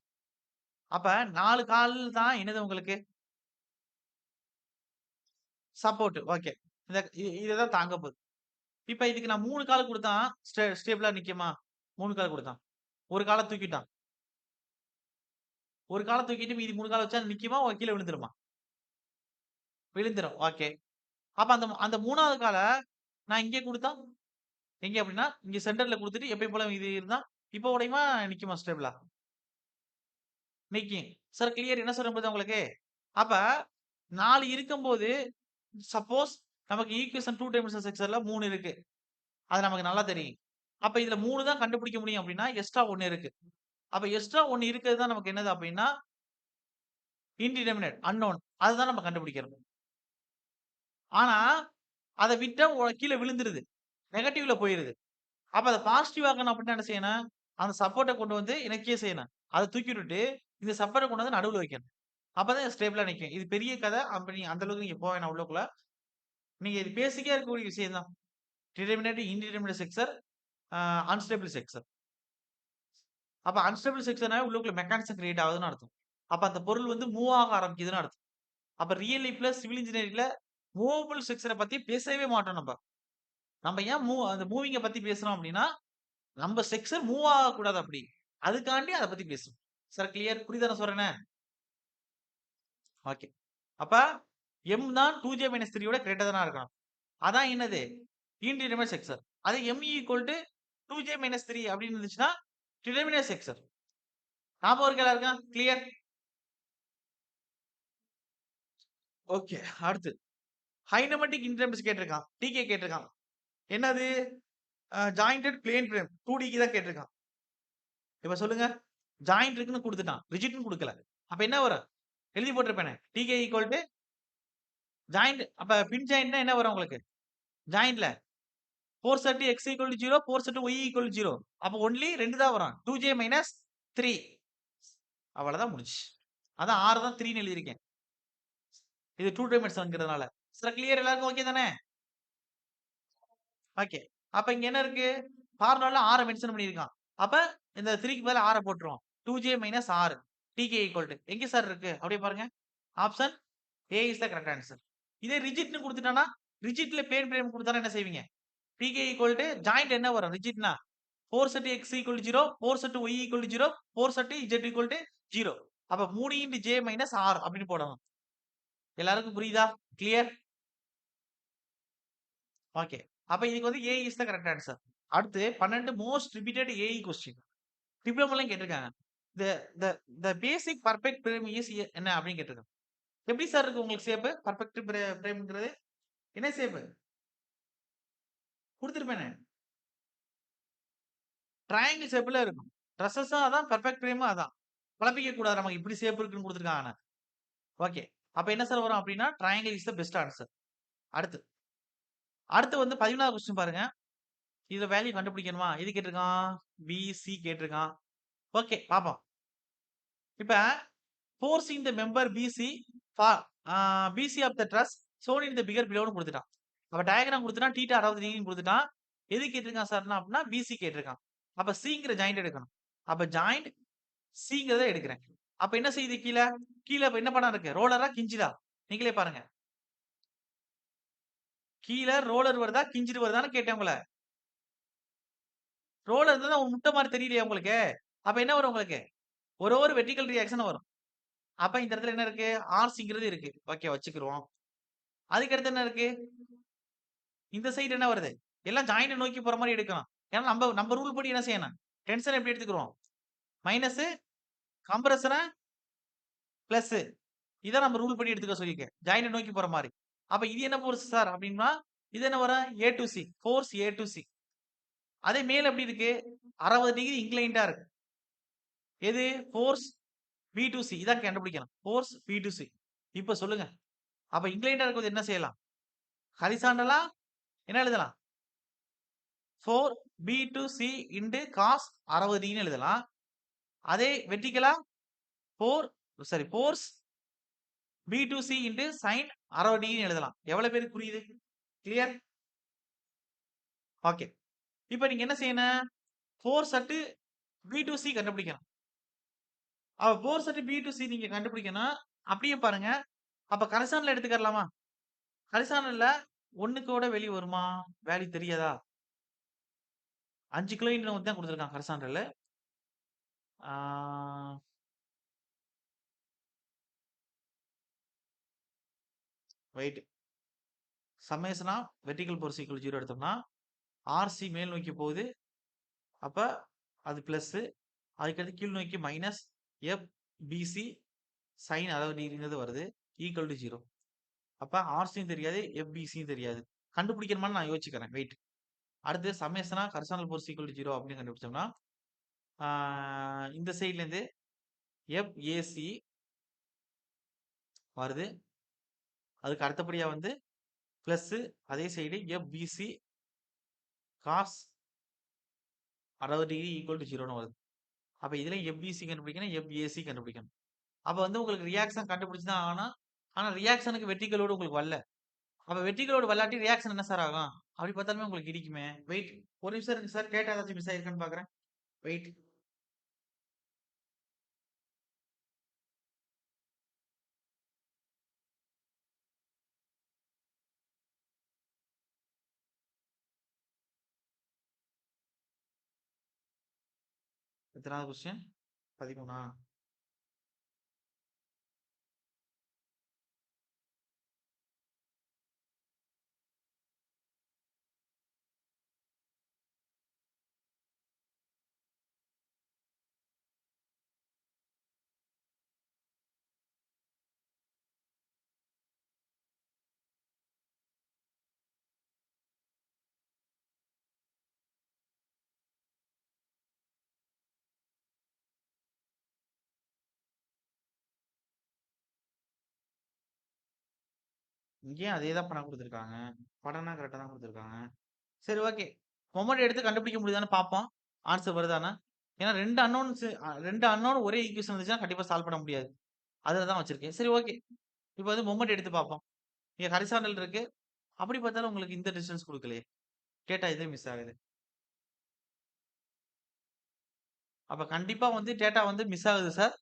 அப்ப 4 கால் தான் என்னது உங்களுக்கு? சப்போர்ட். ஓகே. இத தான் தாங்க போது. இப்ப இதுக்கு நான் 3 கால் குடுத்தா ஸ்டேபிளா நிக்குமா? 3 கால் குடுத்தான். 1 கால தூக்கிட்டான். ஒரு கால தூக்கிட்டு மீதி 3 கால வச்சா அது நிக்குமா? கீழ விழுந்துருமா? விழுந்துரும். ஓகே. அப்ப அந்த அந்த 3வது கால நான் இங்கே குடுத்தா, எங்க அப்டின்னா, இங்க சென்டர்ல குடுத்துட்டு எப்பயும் போல இது இருந்தா, இப்ப உடையுமா? நிக்குமா ஸ்டேபிளா? நிக்கும். சார் கிளியர் என்ன சொல்றேன் புரியுதா உங்களுக்கு? அப்ப 4 இருக்கும்போது, சப்போஸ் நமக்கு ஈக்குவேஷன் 2 டைமென்ஷனல் ஸ்ட்ரக்சர்ல 3 இருக்கு. அது நமக்கு நல்லா தெரியும். அப்ப இதுல 3 தான் கண்டுபிடிக்க முடியும் அப்டின்னா, எக்ஸ்ட்ரா 1 இருக்கு. அப்ப எக்ஸ்ட்ரா 1 இருக்கிறது தான் நமக்கு என்னது அப்டின்னா, இன்டிடெர்மினேட், அன்னோன். அதுதான் நம்ம கண்டுபிடிக்கிறோம். ஆனா, அத விட்டா கீழ விழுந்துருது. நெகட்டிவ்ல போயிருது. அப்ப அத பாசிட்டிவ் ஆக்கணும் அப்டின்னா என்ன செய்யணும்? அந்த சப்போர்ட்ட கொண்டு வந்து இணைக்கே செய்யணும். அத தூக்கி விட்டுட்டு, இந்த சப்போர்ட்ட கொண்டு வந்து நடுவுல வைக்கணும். அப்பதான் ஸ்டேபிளா நிக்கும். இது பெரிய கத. அப்ப நீங்க அந்த அளவுக்கு நீங்க போ வேணாம் உள்ளுக்குள்ள. நீங்க இது பேசிக்கா இருக்கக்கூடிய விஷயம் தான். டிடெர்மினேட், இன்டிடெர்மினேட் ஸ்ட்ரக்சர், அ அன்ஸ்டேபிள் ஸ்ட்ரக்சர். அப்ப அன்ஸ்டேபிள் ஸ்ட்ரக்சர்னாவே உள்ளுக்குள்ள மெக்கானிசம் கிரியேட் ஆகுதுன்னு அர்த்தம். அப்ப அந்த பொருள் வந்து மூவ் ஆக ஆரம்பிக்குதுன்னு அர்த்தம். அப்ப ரியல் லைஃப்ல சிவில் இன்ஜினியரிங்ல மூவபிள் ஸ்ட்ரக்சர பத்தி பேசவே மாட்டோம் நம்ப. நம்ம ஏன் அந்த மூவிங்க பத்தி பேசுறோம் அப்டின்னா, நம்ம ஸ்ட்ரக்சர் மூவ் ஆகக்கூடாது அப்படி. அதுக்காண்டி அத பத்தி பேசுறோம். Sir clear? புரியுதா நான் சொல்றேன்னு? ஓகே. அப்ப எம் தான் 2j-3 விட கிரேட்டர் தானா இருக்கணும். அதான் என்னது? Indeterminate structure. அதே m ஈக்குவல் டூ 2j-3 அப்படின்னு இருந்துச்சுன்னா, டிடெர்மினேட் ஸ்ட்ரக்சர். ஞாபகம் இருக்கா எல்லாருக்கும்? கிளியர்? ஓகே. அடுத்து ஹைனமேட்டிக் இன்டர்ம்ஸ் கேட்டிருக்கான். டிகே கேட்டிருக்கான். என்னது? ஜாயின்டட் பிளேன் ஃப்ரேம் 2Dக்கு தான் கேட்டிருக்கான். இப்ப சொல்லுங்க. ஜாயிண்ட் இருக்குன்னு குடுத்துட்டான். ரிஜிட்ன்னு குடுக்கல. அப்ப என்ன வரும்? எழுதி போட்டிருப்பேனே. டிகே ஈக்குவல் டூ ஜாயிண்ட் அப்ப பின் ஜாயிண்ட்னா என்ன வரும் உங்களுக்கு? ஜாயிண்ட்ல 430 x equal to 0, 430 y equal to 0. அப்ப ஒன்லி 2 தான் வரும். 2j minus 3. அவ்வளவுதான் முடிஞ்சுச்சு. அதான் 6 தான் 3ன்னு எழுதியிருக்கேன். இது 2 டைமென்ஷன்ங்கிறதுனால. சார் கிளியர் எல்லாருக்கும் ஓகே தானே? ஓகே. அப்ப இங்க என்ன இருக்கு? ஃபார்முலால 6 மென்ஷன் பண்ணியிருக்கான். அப்ப இந்த 3க்கு பதிலா 6 போட்டுருவோம். 2j minus 6 tk equal to எங்க சார் இருக்கு? அப்படியே பாருங்க. Option A is the correct answer. இதே ரிஜிட்ன்னு குடுத்துட்டானா, ரிஜிட்ல பிளேன் ஃப்ரேம் குடுத்தானா என்ன செய்வீங்க? tk ஈக்குவல் டூ ஜாயிண்ட் என்ன வரும்? ரிஜிட்னா 4 set x equal to 0, 4 set y equal to 0, 4 set z equal to 0. அப்ப 3 இன்டு j மைனஸ் 6 அப்படின்னு போடணும். எல்லாருக்கும் புரியுதா? கிளியர்? ஓகே. அப்ப இதுக்கு வந்து ஏ இஸ் த கரெக்ட் ஆன்சர். அடுத்து 12 மோஸ்ட் ரிப்பீட்டட் ஏஇ கொஸ்டின். டிப்ளமோலயும் கேட்டிருக்காங்க. த த த பேசிக் பெர்ஃபெக்ட் பிரேம் இஸ் என்ன அப்படின்னு கேட்டிருக்காங்க. எப்படி சார் இருக்கு உங்களுக்கு ஷேப்? பெர்ஃபெக்ட் பிரேம்ங்கிறது என்ன ஷேப்? குடுத்திருப்பேனே. ட்ரையாங்கிள் ஷேப்ல இருக்கும். ட்ரெஸ்ஸஸும் அதான், பெர்ஃபெக்ட் பிரேமும் அதான். குழப்பிக்க கூடாது. நமக்கு இப்படி ஷேப் இருக்குன்னு குடுத்துருக்காங்க. ஓகே. அப்ப என்ன சார் வரும் அப்படின்னா, triangle is the best answer. அடுத்து அடுத்து வந்து 11வது கொஸ்டின் பாருங்க. இதுல வேல்யூ கண்டுபிடிக்கணுமா? எது கேட்டிருக்கான்? பி, சி கேட்டிருக்கான். ஓகே பார்ப்போம். இப்ப force in the member BC for BC of the truss shown in the figure பிலோன்னு குடுத்துட்டான். அப்ப டயகிராம் குடுத்துட்டான். தீட்டா 60 டிகிரின்னு குடுத்துட்டான். எது கேட்டிருக்கான் சார்னா அப்படின்னா பிசி கேட்டிருக்கான். அப்ப சிங்கிற ஜாயிண்ட் எடுக்கணும். அப்ப ஜாயிண்ட் சிங்கிறத எடுக்கிறேன். அப்ப என்ன செய்யுது கீழ? கீழ இப்ப என்ன படம் இருக்கு? ரோலரா? கிஞ்சுதா? நீங்களே பாருங்க. கீழ ரோலர் வருதா? கிஞ்சிட்டு வருதான்னு கேட்டேன் உங்கள. ரோலர் இருந்தா தான் முட்ட மாரி தெரியலையா உங்களுக்கு? அப்ப என்ன வரும் உங்களுக்கு? ஒரு வெர்டிகல் ரியாக்ஷன் வரும். அப்ப இந்த இடத்துல என்ன இருக்கு? ஆர்சிங்கிறது இருக்கு. ஓகே வச்சுக்குருவோம். அதுக்கு அடுத்து என்ன இருக்கு? இந்த சைடு என்ன வருது? எல்லாம் ஜாயிண்ட்ட நோக்கி போற மாரி எடுக்கணும். ஏன்னா நம்ப நம்ப ரூல் படி என்ன செய்யணும்? டென்ஷன் எப்படி எடுத்துக்குருவோம்? Minus கம்ப்ரஷன plus. இதான் நம்ம ரூல் படி எடுத்துக்க சொல்லியிருக்கேன். ஜாயிண்ட்ட நோக்கி போற மாரி. அப்ப இது என்ன ஃபோர்ஸ் சார் அப்படின்னா, இது என்ன வரும்? A to C. Force A to C. அதே மேல எப்படி இருக்கு? 60 டிகிரி இன்க்ளைன்டா இருக்கு. எது? Force B to C. இதான் கண்டுபிடிக்கணும். Force B to C. இப்ப சொல்லுங்க. அப்ப இன்க்ளைன்டா இருக்கும்போது என்ன செய்யலாம்? ஹரிசாண்டலா என்ன எழுதலாம்? 4 B to C into cos 60 டிகிரின்னு எழுதலாம். அதே வெர்டிகலா 4 sorry force B to C into sine 60 டிகிரின்னு எழுதலாம். எவ்வளவு பேருக்கு புரியுது? கிளியர்? ஓகே. இப்ப நீங்க என்ன செய்யணும்? Force at B to C கண்டுபிடிக்கணும். அப்ப force at B to C நீங்க கண்டுபிடிக்கணும். அப்படியே பாருங்க. அப்ப கரிசான்ல எடுத்துக்கறலாமா? ஹரிசாண்டல்ல 1க்கு கூட வெளிய வருமா? வேல்யூ தெரியாதா? 5 கிலோமீட்டர் தான் குடுத்துருக்கான் ஹரிசாண்டல்ல. ஆ wait. Summation of vertical force equal 0 எடுத்தோம்னா, ஆர்சி மேல் நோக்கி போகுது. அப்ப அது பிளஸ். அதுக்கடுத்து கீழ் நோக்கி மைனஸ் எஃப்பிசி சைன் 60 டிகிரிங்கிறது வருது. Equal to 0. அப்ப ஆர்சியும் தெரியாது, எஃப்பிசியும் தெரியாது. கண்டுபிடிக்கணுமான்னு நான் யோசிச்சுக்கிறேன். வெயிட். அடுத்து summation of horizontal force equal to 0 அப்படின்னு கண்டுபிடிச்சோம்னா, இந்த சைட்ல இருந்து எஃப்ஏசி வருது. அதுக்கு அடுத்தபடியா வந்து பிளஸ் அதே side FBC cos 60 degree equal to 0ன்னு வருது. அப்ப இதுல எஃப்பிசி கண்டுபிடிக்கணும், எஃப்ஏசி கண்டுபிடிக்கணும். அப்ப வந்து உங்களுக்கு ரியாக்ஷன் கண்டுபிடிச்சு தான் ஆகணும். ஆனா ரியாக்ஷனுக்கு வெர்டிகல் லோடு உங்களுக்கு வரல. அப்ப வெர்டிகல் லோடு வரலாட்டி ரியாக்ஷன் என்ன சார் ஆகும்? அப்படி பார்த்தாலுமே உங்களுக்கு இடிக்குமே. வெயிட். ஒரு நிமிஷம் இருக்கு சார். டேட்டா ஏதாச்சும் மிஸ் ஆயிருக்கான்னு பாக்குறேன். வெயிட். எத்தனாவது கொஸ்டின்? 13ஆ? இங்கேயும் அதே தான் படம் கொடுத்துருக்காங்க. படம்னா கரெக்டா தான் கொடுத்துருக்காங்க. சரி, ஓகே. மொமெண்ட் எடுத்து கண்டுபிடிக்க முடியுதான்னு பார்ப்போம். ஆன்சர் வருதானா? ஏன்னா 2 அன்னோன்ஸ் 2 அன்னோன் ஒரே ஈக்குவேஷன் இருந்துச்சுன்னா கண்டிப்பா சால்வ் பண்ண முடியாது. அதுல தான் வச்சிருக்கேன். சரி, ஓகே. இப்போ வந்து மொமெண்ட் எடுத்து பார்ப்போம். இங்க ஹரிசாண்டல் இருக்கு. அப்படி பார்த்தாலும் உங்களுக்கு இந்த டிஸ்டன்ஸ் குடுக்கலையே. டேட்டா இது மிஸ் ஆகுது. அப்ப கண்டிப்பா வந்து டேட்டா வந்து மிஸ் ஆகுது சார்.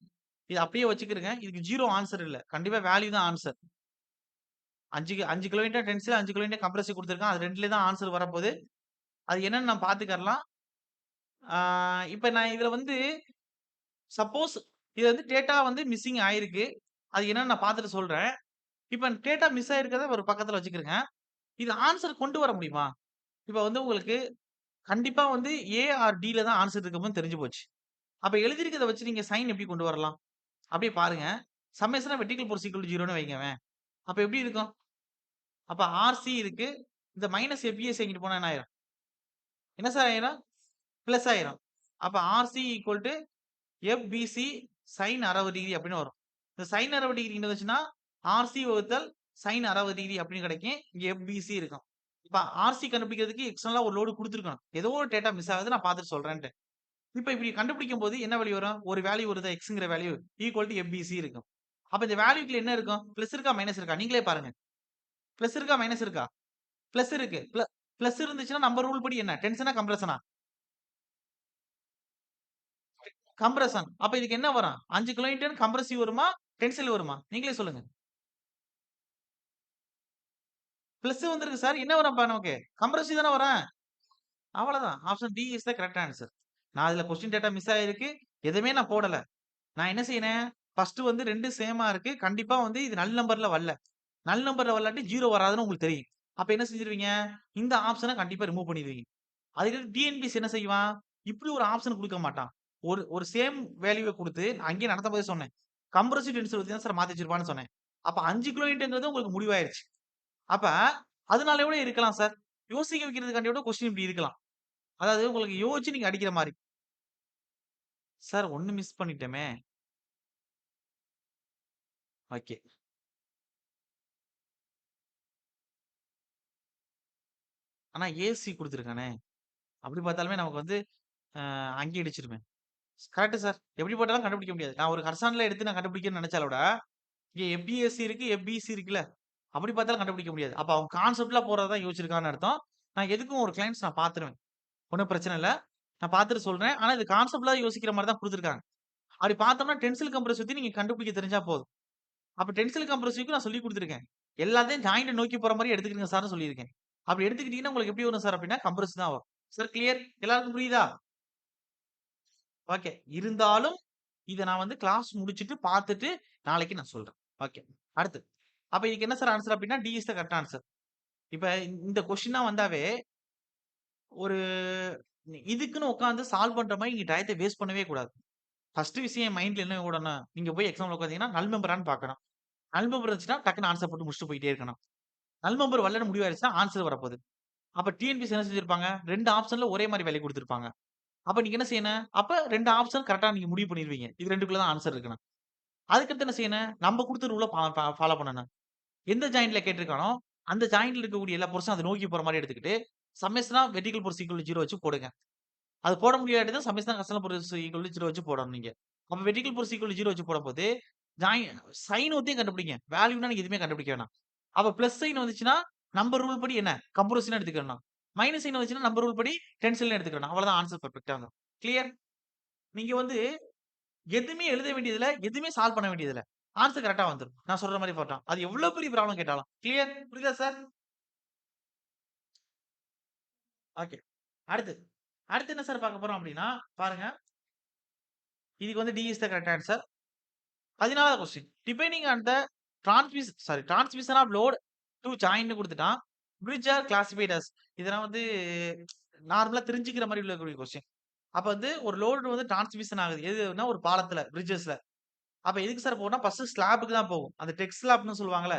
இத அப்படியே வச்சுக்கிருங்க. இதுக்கு 0 ஆன்சர் இல்ல. கண்டிப்பா வேல்யூ தான் answer. 5 kilometre tensile 5 kilometre compressive குடுத்துருக்கான். அது 2ல தான் ஆன்சர் வரப்போது. அது என்னன்னு நான் பார்த்துக்கறலாம். ஆ இப்ப நான் இதுல வந்து சப்போஸ் இது வந்து டேட்டா வந்து மிஸ்ஸிங் ஆயிருக்கு. அது என்னன்னு நான் பார்த்துட்டு சொல்றேன். இப்ப டேட்டா மிஸ் ஆயிருக்கிறத ஒரு பக்கத்துல வச்சுக்கிருங்க. இது ஆன்சர் கொண்டு வர முடியுமா? இப்ப வந்து உங்களுக்கு கண்டிப்பா வந்து ஏ ஆர் டில தான் ஆன்சர் இருக்கும்னு தெரிஞ்சு போச்சு. அப்ப எழுதியிருக்கிறத வச்சு நீங்க சைன் எப்படி கொண்டு வரலாம்? அப்படியே பாருங்க. Summation of vertical force equal to 0ன்னு வைங்கவேன். அப்ப எப்படி இருக்கும்? அப்ப ஆர்சி இருக்கு. இந்த மைனஸ் எஃப்பிஎஸ் எங்கிட்டு போனா என்ன ஆயிரும்? என்ன சார் ஆயிரும்? பிளஸ் ஆயிரும். அப்ப RC equal to FBC sine 60 degree அப்படின்னு வரும். இந்த சைன் 60 டிகிரி இருந்துச்சுன்னா, ஆர்சி வகுத்தல் சைன் 60 டிகிரி அப்படின்னு கிடைக்கும். இங்க எஃப்பிசி இருக்கும். இப்ப ஆர்சி கண்டுபிடிக்கிறதுக்கு எக்ஸ்டர்னலா ஒரு லோடு குடுத்துருக்கணும். ஏதோ ஒரு டேட்டா மிஸ் ஆகுது. நான் பார்த்துட்டு சொல்றேன்ட்டு. இப்ப இப்படி கண்டுபிடிக்கும்போது என்ன வேல்யூ வரும்? ஒரு வேல்யூ வருதா? எக்ஸ்ங்கிற வேல்யூ ஈக்குவல் டு எஃப்பிசி இருக்கும். அப்ப இந்த வேல்யூக்குள்ள என்ன இருக்கும்? பிளஸ் இருக்கா? மைனஸ் இருக்கா? நீங்களே பாருங்க. பிளஸ் இருக்கா? மைனஸ் இருக்கா? பிளஸ் இருக்கு. பிளஸ் இருந்துச்சுன்னா நம்ம ரூல் படி என்ன? டென்ஷனா? கம்ப்ரஷனா? கம்ப்ரஷன். அப்ப இதுக்கு என்ன வரும்? 5 கிலோமீட்டர் கம்ப்ரசிவ் வருமா? டென்சில் வருமா? நீங்களே சொல்லுங்க. பிளஸ் வந்திருக்கு சார். என்ன வரும் அப்ப நமக்கு? கம்ப்ரசிவ் தானே வரும். அவ்வளவுதான். Option D is the correct answer. நான் இதுல கொஸ்டின் டேட்டா மிஸ் ஆயிருக்கு. எதுவுமே நான் போடல. நான் என்ன செய்யறேன்? ஃபர்ஸ்ட் வந்து 2 சேமா இருக்கு. கண்டிப்பா வந்து இது நல் நம்பர்ல வரல. நல் நம்பர்ல வரலாட்டி 0 வராதுன்னு உங்களுக்கு தெரியும். அப்ப என்ன செஞ்சிருவீங்க? இந்த ஆப்ஷன கண்டிப்பா ரிமூவ் பண்ணிருவீங்க. அதுக்கு டிஎன்பிஎஸ்சி என்ன செய்வான்? இப்படி ஒரு ஆப்ஷன் குடுக்க மாட்டான். ஒரு ஒரு சேம் வேல்யூவ குடுத்து அங்கேயே நடத்தும்போதே சொன்னேன். கம்ப்ரசிவ் டென்சிட்டி வச்சு தான் சார் மாத்தி வச்சிருப்பான்னு சொன்னேன். அப்ப 5 கிலோமீட்டர்ங்கிறது உங்களுக்கு முடிவாயிருச்சு. அப்ப அதனால கூட இருக்கலாம் சார். யோசிக்க வைக்கிறதுக்காண்டி கூட கொஸ்டின் இப்படி இருக்கலாம். அதாவது உங்களுக்கு யோசிச்சு நீங்க அடிக்கிற மாரி. சார் 1 மிஸ் பண்ணிட்டோமே. ஓகே. ஆனா ஏசி குடுத்துருக்கானே. அப்படி பார்த்தாலுமே நமக்கு வந்து அங்கேயே இடிச்சிருமே. Correct sir. எப்படி போட்டாலும் கண்டுபிடிக்க முடியாது. நான் ஒரு ஹர்சான்ல எடுத்து நான் கண்டுபிடிக்கணும்னு நெனச்சால விட, இங்க எஃப்பிஎஸ்சி இருக்கு, எஃப்பிசி இருக்குல்ல. அப்படி பார்த்தாலும் கண்டுபிடிக்க முடியாது. அப்ப அவன் கான்செப்ட்ல போறத தான் யோசிச்சிருக்கான்னு அர்த்தம். நான் எதுக்கும் ஒரு கிளையண்ட்ஸ் நான் பார்த்துருவேன். ஒண்ணும் பிரச்சனை இல்ல. நான் பார்த்துட்டு சொல்றேன். ஆனா இது கான்செப்ட்ல யோசிக்கிற மாரி தான் குடுத்துருக்காங்க. அப்படி பார்த்தோம்னா டென்சில் கம்ப்ரஸ் பத்தி நீங்க கண்டுபிடிக்க தெரிஞ்சா போதும். அப்ப டென்சில் கம்ப்ரசிவ்க்கு நான் சொல்லிக் குடுத்துருக்கேன். எல்லாத்தையும் ஜாயிண்ட்ட நோக்கி போற மாரி எடுத்துக்கிடுங்க சார்ன்னு சொல்லியிருக்கேன். அப்படி எடுத்துக்கிட்டீங்கன்னா உங்களுக்கு எப்படி வரும் சார் அப்படின்னா, கம்ப்ரஸ் தான் வரும். Sir clear? எல்லாருக்கும் புரியுதா? ஓகே. இருந்தாலும் இத நான் வந்து கிளாஸ் முடிச்சுட்டு பார்த்துட்டு நாளைக்கு நான் சொல்றேன். ஓகே. அடுத்து அப்ப இதுக்கு என்ன சார் ஆன்சர் அப்படின்னா D is the correct answer. இப்ப இந்த கொஸ்டினா வந்தாவே ஒரு இதுக்குன்னு உட்கார்ந்து சால்வ் பண்ற மாரி நீங்க டயத்த வேஸ்ட் பண்ணவே கூடாது. ஃபர்ஸ்ட் விஷயம் என் மைண்ட்ல என்ன ஓடணும், நீங்க போய் எக்ஸாம்ல உட்கார்ந்தீங்கன்னா நல் மெம்பரான்னு பார்க்கணும். நல் மெம்பர் இருந்துச்சுன்னா டக்குனு ஆன்சர் போட்டு முடிச்சுட்டு போயிட்டே இருக்கணும். நல் மெம்பர் வரலன்னு முடிவாயிருச்சுன்னா ஆன்சர் வரப்போகுது. அப்ப டிஎன்பிஎஸ்சி என்ன செஞ்சிருப்பாங்க? 2 ஆப்ஷன்ல ஒரே மாரி வேல்யூ குடுத்திருப்பாங்க. அப்ப நீங்க என்ன செய்யணும்? அப்ப 2 ஆப்ஷன் கரெக்ட்டா நீங்க முடிவு பண்ணிருவீங்க. இது 2க்குள்ள தான் ஆன்சர் இருக்குன்னு. அதுக்கடுத்து என்ன செய்யணும்? நம்ம குடுத்த ரூல ஃபாலோ பண்ணணும். எந்த ஜாயின்ட்ல கேட்டிருக்கானோ, அந்த ஜாயின்ட்ல இருக்கக்கூடிய எல்லா போர்ஸும் அத நோக்கி போற மாரி எடுத்துக்கிட்டு, summation of vertical force equal to 0 வச்சு போடுங்க. அது போட முடியாட்டி தான் summation of external force equal to 0 வச்சு போடணும் நீங்க. அப்ப வெர்டிகல் ஃபோர்ஸ் ஈக்குவல் டூ 0 வச்சு போடும்போது, சைன் ஒத்தையும் கண்டுபிடிங்க. வேல்யூன்னா நீங்க எதுவுமே கண்டுபிடிக்க வேணாம். அப்ப பிளஸ் சைன் வந்துச்சுன்னா, நம்பர் ரூல் படி என்ன? கம்ப்ரஸன் எடுத்துக்கணும். மைனஸ் சைன் வந்துச்சுன்னா, நம்பர் ரூல் படி டென்ஷன் எடுத்துக்கணும். அவ்வளவுதான் ஆன்சர் பெர்ஃபெக்ட்டா வந்துரும். கிளியர்? நீங்க வந்து எதுவுமே எழுத வேண்டியதில்ல. எதுவுமே சால்வ் பண்ண வேண்டியதில்ல. ஆன்சர் கரெக்ட்டா வந்துரும். நான் சொல்ற மாரி போட்டா. அது எவ்வளவு பெரிய ப்ராப்ளம் கேட்டாலும். கிளியர்? புரியுதா சார்? ஓகே. அடுத்து. அடுத்து என்ன சார் பார்க்க போறோம் அப்டின்னா, பாருங்க. இதுக்கு வந்து D is the correct answer. 14வது question. Depending on the transmission of load to ஜாயின்ட்ன்னு குடுத்துட்டான். Bridge are classified as. இதெல்லாம் வந்து நார்மலா தெரிஞ்சுக்கிற மாரி உள்ளக்கூடிய கொஸ்டின். அப்ப வந்து ஒரு லோடு வந்து டிரான்ஸ்மிஷன் ஆகுது. எதுன்னா ஒரு பாலத்துல, பிரிட்ஜஸ்ல. அப்ப எதுக்கு சார் போகும்னா, ஃபர்ஸ்ட் ஸ்லாப்க்கு தான் போகும். அந்த டெக் ஸ்லாப்ன்னு சொல்லுவாங்கல்ல.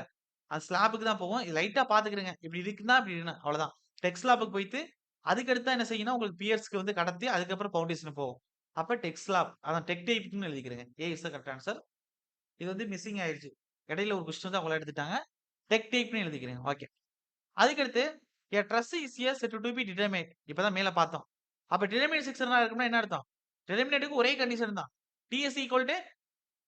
அது ஸ்லாப்க்கு தான் போகும். இது லைட்டா பார்த்துக்கிடுங்க. இப்டி இருக்குன்னா, இப்டி இருக்குன்னா அவ்வளவுதான். டெக் ஸ்லாப்க்கு போயிட்டு, அதுக்கு அடுத்து தான் என்ன செய்யும்னா, உங்களுக்கு பியர்ஸ்க்கு வந்து கடத்தி, அதுக்கப்புறம் ஃபவுண்டேஷன் போகும். அப்ப டெக் ஸ்லாப். அதான் டெக் டைப்ன்னு எழுதிக்கிறேங்க. A is the correct answer. இது வந்து மிஸ்ஸிங் ஆயிருச்சு. இடையில ஒரு கொஸ்டின் வந்து அவங்கள எடுத்துட்டாங்க. டெக் டைப்ன்னு எழுதிக்கிறேன். ஓகே. அதுக்கடுத்து a truss is a said to be determined. இப்பதான் மேல பார்த்தோம். அப்ப டிட்டர்மைன்ட் செக்ஷனா இருக்கும்னா என்ன அர்த்தம்? டிட்டர்மினேட்க்கு ஒரே கண்டிஷன் தான். டிஎஸ் ஈக்குவல் டூ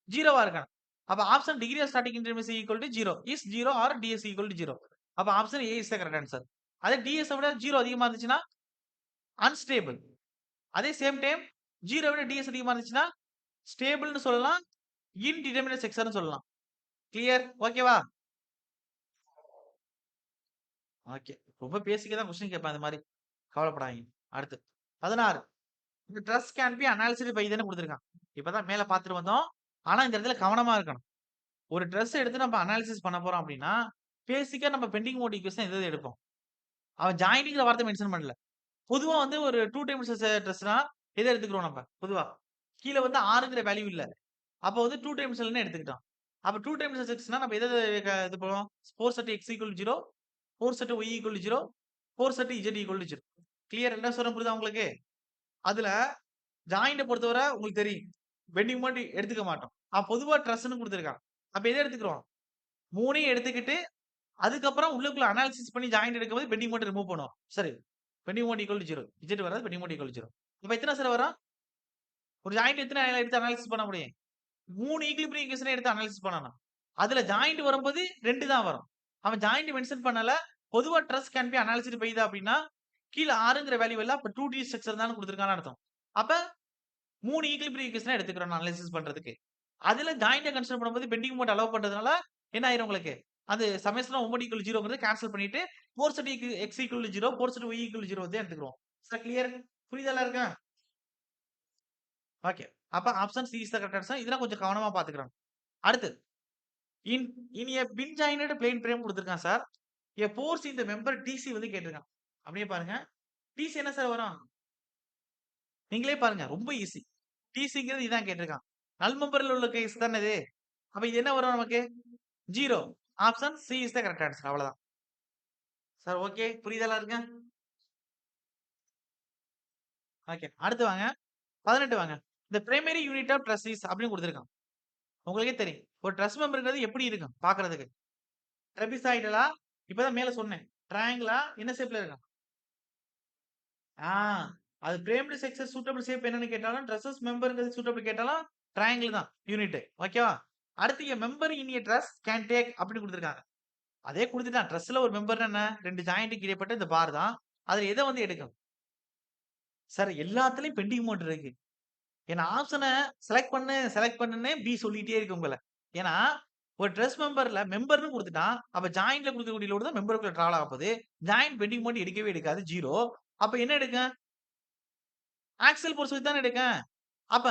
0வா இருக்கணும். அப்ப option degree of static independence equal to 0. Is 0 or DS equal to 0. அப்ப option A is the correct answer. அதே டிஎஸ் விட 0 அதிகமா இருந்துச்சுன்னா அன்ஸ்டேபிள். அதே சேம் டைம் 0 விட டிஎஸ் அதிகமா இருந்துச்சுன்னா ஸ்டேபிள்னு சொல்லலாம். இன்டிடெர்மினேட் செக்ஷன்னு சொல்லலாம். கிளியர்? ஓகேவா? ஓகே. ரொம்ப பேசிக்கா தான் கொஸ்டின் கேட்பேன் அந்த மாரி. கவலைப்படாதீங்க. அடுத்து 16 இந்த ட்ரஸ்ட் கேன் பி அனாலிசிஸ்டு பை தானே குடுத்துருக்கான். இப்பதான் மேல பார்த்துட்டு வந்தோம். ஆனா இந்த இடத்துல கவனமா இருக்கணும். ஒரு ட்ரெஸ் எடுத்து நம்ம அனாலிசிஸ் பண்ண போறோம் அப்டின்னா, பேசிக்கா நம்ம பெண்டிங் மோட் ஈக்குவேஷன் எது எது எடுப்போம். அவன் ஜாயின்ட்ங்கிற வார்த்தை மென்ஷன் பண்ணல. பொதுவா வந்து ஒரு 2 டைம்ஸ் ட்ரெஸ்னா எத எடுத்துக்கிறோம் நம்ம பொதுவா? கீழ வந்து 6ங்கிற வேல்யூ இல்ல. அப்ப வந்து 2 டைம்ஸ் எல்ன்னு எடுத்துக்கிட்டோம். அப்ப 2 டைம்ஸ் எக்ஸ்னா நம்ம எத இது பண்ணுவோம்? 4 set x equal 0, 4 set y equal 0, 4 set z equal 0. Clear? என்ன சொல்றேன் புரியுதா உங்களுக்கு? அதுல ஜாயிண்ட்ட பொறுத்தவர உங்களுக்கு தெரியும். பெண்டிங் மோட் எடுத்துக்க மாட்டோம். பொதுவா ட்ரஸ்ன்னு குடுத்துருக்கான். அப்ப எத எடுத்துக்கிறோம்? 3யும் எடுத்துக்கிட்டு, அதுக்கப்புறம் உள்ளுக்குள்ள அனாலிசிஸ் பண்ணி ஜாயிண்ட் எடுக்கும்போது பெண்டிங் மோட் ரிமூவ் பண்ணுவோம். சரி. Bending mode equal 0. z வராது. Bending mode equal 0. இப்ப எத்தன சார் வரும்? ஒரு ஜாயிண்ட் எத்தன எடுத்து அனாலிசிஸ் பண்ண முடியும்? 3 ஈக்லிபிரியம் ஈக்குவேஷன எடுத்து அனாலிசிஸ் பண்ணணும். அதுல ஜாயிண்ட் வரும்போது 2 தான் வரும். அவன் ஜாயிண்ட் மென்ஷன் பண்ணல. பொதுவா ட்ரஸ் கேன் பி அனாலிசிஸ்டு பை அப்டின்னா, கீழ 6ங்கிற வேல்யூ இல்ல. அப்ப 2D ஸ்ட்ரக்சர் தான்னு குடுத்திருக்கான்னு அர்த்தம். அப்ப 3 ஈக்லிபிரியம் ஈக்குவேஷன எடுத்துக்கிறோம் அனாலிசிஸ் பண்றதுக்கு. அதுல ஜாயிண்ட்ட கன்சிடர் பண்ணும்போது பெண்டிங் மோட் அலோவ் பண்றதுனால என்ன ஆயிரும் உங்களுக்கு? அது சமேஷன் ஆஃப் ஒமேட் ஈக்குவல் 0ங்கிறத கேன்சல் பண்ணிட்டு 4 set x equal 0, 4 set y equal 0 வந்து எடுத்துக்குருவோம். Sir clear? புரியுதா எல்லாருக்கும்? ஓகே. அப்ப option C is the correct answer. இதெல்லாம் கொஞ்சம் கவனமா பார்த்துக்கிறணும். அடுத்து in in a pin joint plane frame குடுத்திருக்கான் sir. A force in the member DC வந்து கேட்டிருக்கான். அப்படியே பாருங்க. டிசி என்ன சார் வரும்? நீங்களே பாருங்க. ரொம்ப ஈஸி. டிசிங்கிறது இதான் கேட்டிருக்கான். நல் மெம்பர்ல உள்ள கேஸ் தானே இது. அப்ப இது என்ன வரும் நமக்கு? 0. Option C is the correct answer. அவ்வளவுதான். Sir okay. புரியுதா எல்லாருக்கும்? ஓகே. அடுத்து வாங்க. 18 வாங்க. The primary unit of truss is அப்படின்னு குடுத்திருக்கான். உங்களுக்கே தெரியும். ஒரு ட்ரஸ் மெம்பர்ங்கிறது எப்படி இருக்கும் பார்க்கறதுக்கு? ட்ரெபிசாய்டலா? இப்பதான் மேல சொன்னேன். ட்ரையாங்கிளா? என்ன ஷேப்ல இருக்கும்? ஆ அது பிரேம்டு செக்ஸஸ் சூட்டபிள் ஷேப் என்னன்னு கேட்டாலும், ட்ரெஸ்ஸஸ் மெம்பர்ங்கிறது சூட்டபிள் கேட்டாலும், ட்ரையாங்கிள் தான் யூனிட். ஓகேவா? அடுத்து எ member in a dress can take அப்படின்னு குடுத்திருக்காங்க. அதே குடுத்துட்டான். ட்ரஸ்ல ஒரு மெம்பர்னா என்ன? 2 ஜாயிண்ட்க்கு இடைப்பட்ட இந்த பார் தான். அதுல எத வந்து எடுக்கும்? சார் எல்லாத்துலயும் பெண்டிங் மோட் இருக்கு. ஏன்னா ஆப்ஷன செலக்ட் பண்ணுன்னே பி சொல்லிட்டே இருக்கு உங்கள. ஏன்னா, ஒரு ட்ரெஸ் மெம்பர்ல மெம்பர்ன்னு குடுத்துட்டான். அப்ப ஜாயிண்ட்ல குடுக்கக்கூடிய லோடு தான் மெம்பருக்குள்ள டிராவல் ஆகப்போது. ஜாயிண்ட் பெண்டிங் மோட் எடுக்கவே எடுக்காது 0. அப்ப என்ன எடுக்கும்? ஆக்ஸில் ஃபோர்ஸ் வச்சு தானே எடுக்கும். அப்ப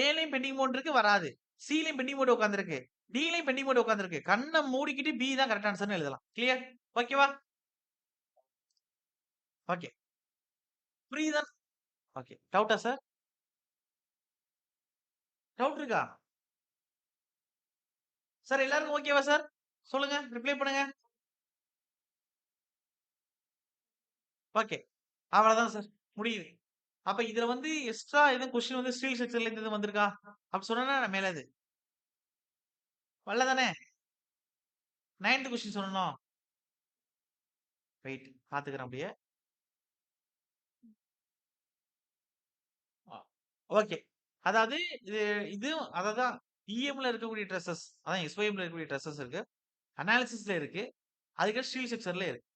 ஏலயும் பெண்டிங் மோட் இருக்கு வராது. சிலயும் பெண்டிங் மோட் உட்கார்ந்திருக்கு. டிலயும் பெண்டிங் போட்டு உட்கார்ந்திருக்கு. கண்ண மூடிக்கிட்டு பி தான் கரெக்ட் ஆன்ஸர்ன்னு எழுதலாம். கிளியர்? ஓகேவா? ஓகே. புரியுதா? ஓகே. டவுட்டா சார்? டவுட் இருக்கா? சார் எல்லாருக்கும் ஓகேவா சார்? சொல்லுங்க. ரிப்ளை பண்ணுங்க. ஓகே. அவ்வளவுதான் சார். முடியுது. அப்ப இதுல வந்து எக்ஸ்ட்ரா எதுவும் கொஸ்டின் வந்து ஸ்டீல் செக்ஷன்ல இருந்து எதுவும் வந்திருக்கா? அப்படி சொன்னா நான் மேல இது. வரல தானே? 9th கொஸ்டின் சொல்லணும். வெயிட். பாத்துக்கிறேன் அப்படியே. ஆ. ஓகே. அதாவது இது இது அததான் இஎம்ல இருக்கக்கூடிய ட்ரெஸ்ஸஸ். அதான் எஸ்ஒய்எம்ல இருக்கக்கூடிய ட்ரெஸ்ஸஸ் இருக்கு. அனாலிசிஸ்ல இருக்கு. அதுக்கு ஸ்டீல் செக்ஷன்ல இருக்கு.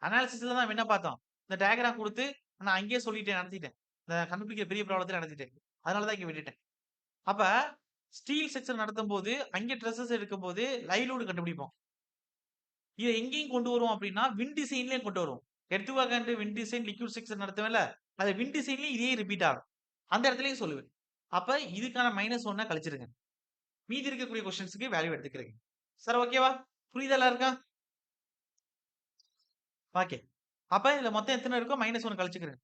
அனாலிசிஸ்ல தான் நம்ம என்ன பார்த்தோம்? இந்த டயகிராம் குடுத்து நான் அங்கேயே சொல்லிட்டேன், நடத்திட்டேன். இந்த கண்டுபிடிக்கிற பெரிய ப்ராப்ளத்த நடத்திட்டேன். அதனால தான் இங்க விட்டுட்டேன். அப்ப ஸ்டீல் செக்ஷன் நடத்தும்போது, அங்கே ட்ரெஸ்ஸஸ் எடுக்கும்போது லைவ் லோட் கண்டுபிடிப்போம். இத எங்கேயும் கொண்டு வருவோம் அப்டின்னா, விண்ட் டிசைன்லயும் கொண்டு வருவோம். எடுத்துக்காட்டு விண்ட் டிசைன், லிக்விட் செக்ஷன் நடத்துவேன்ல, அது விண்ட் டிசைன்லயும் இதே ரிப்பீட் ஆகும். அந்த இடத்துலயும் சொல்லுவேன். அப்ப இதுக்கான -1 கழிச்சிருங்க. மீதி இருக்கக்கூடிய கொஸ்டின்ஸ்க்கு வேல்யூ எடுத்துக்கிறேங்க. சார் ஓகேவா? புரியுதா எல்லாருக்கும்? ஓகே. அப்ப இதுல மொத்தம் எத்தன இருக்கோ -1 கழிச்சுக்கிறேங்க.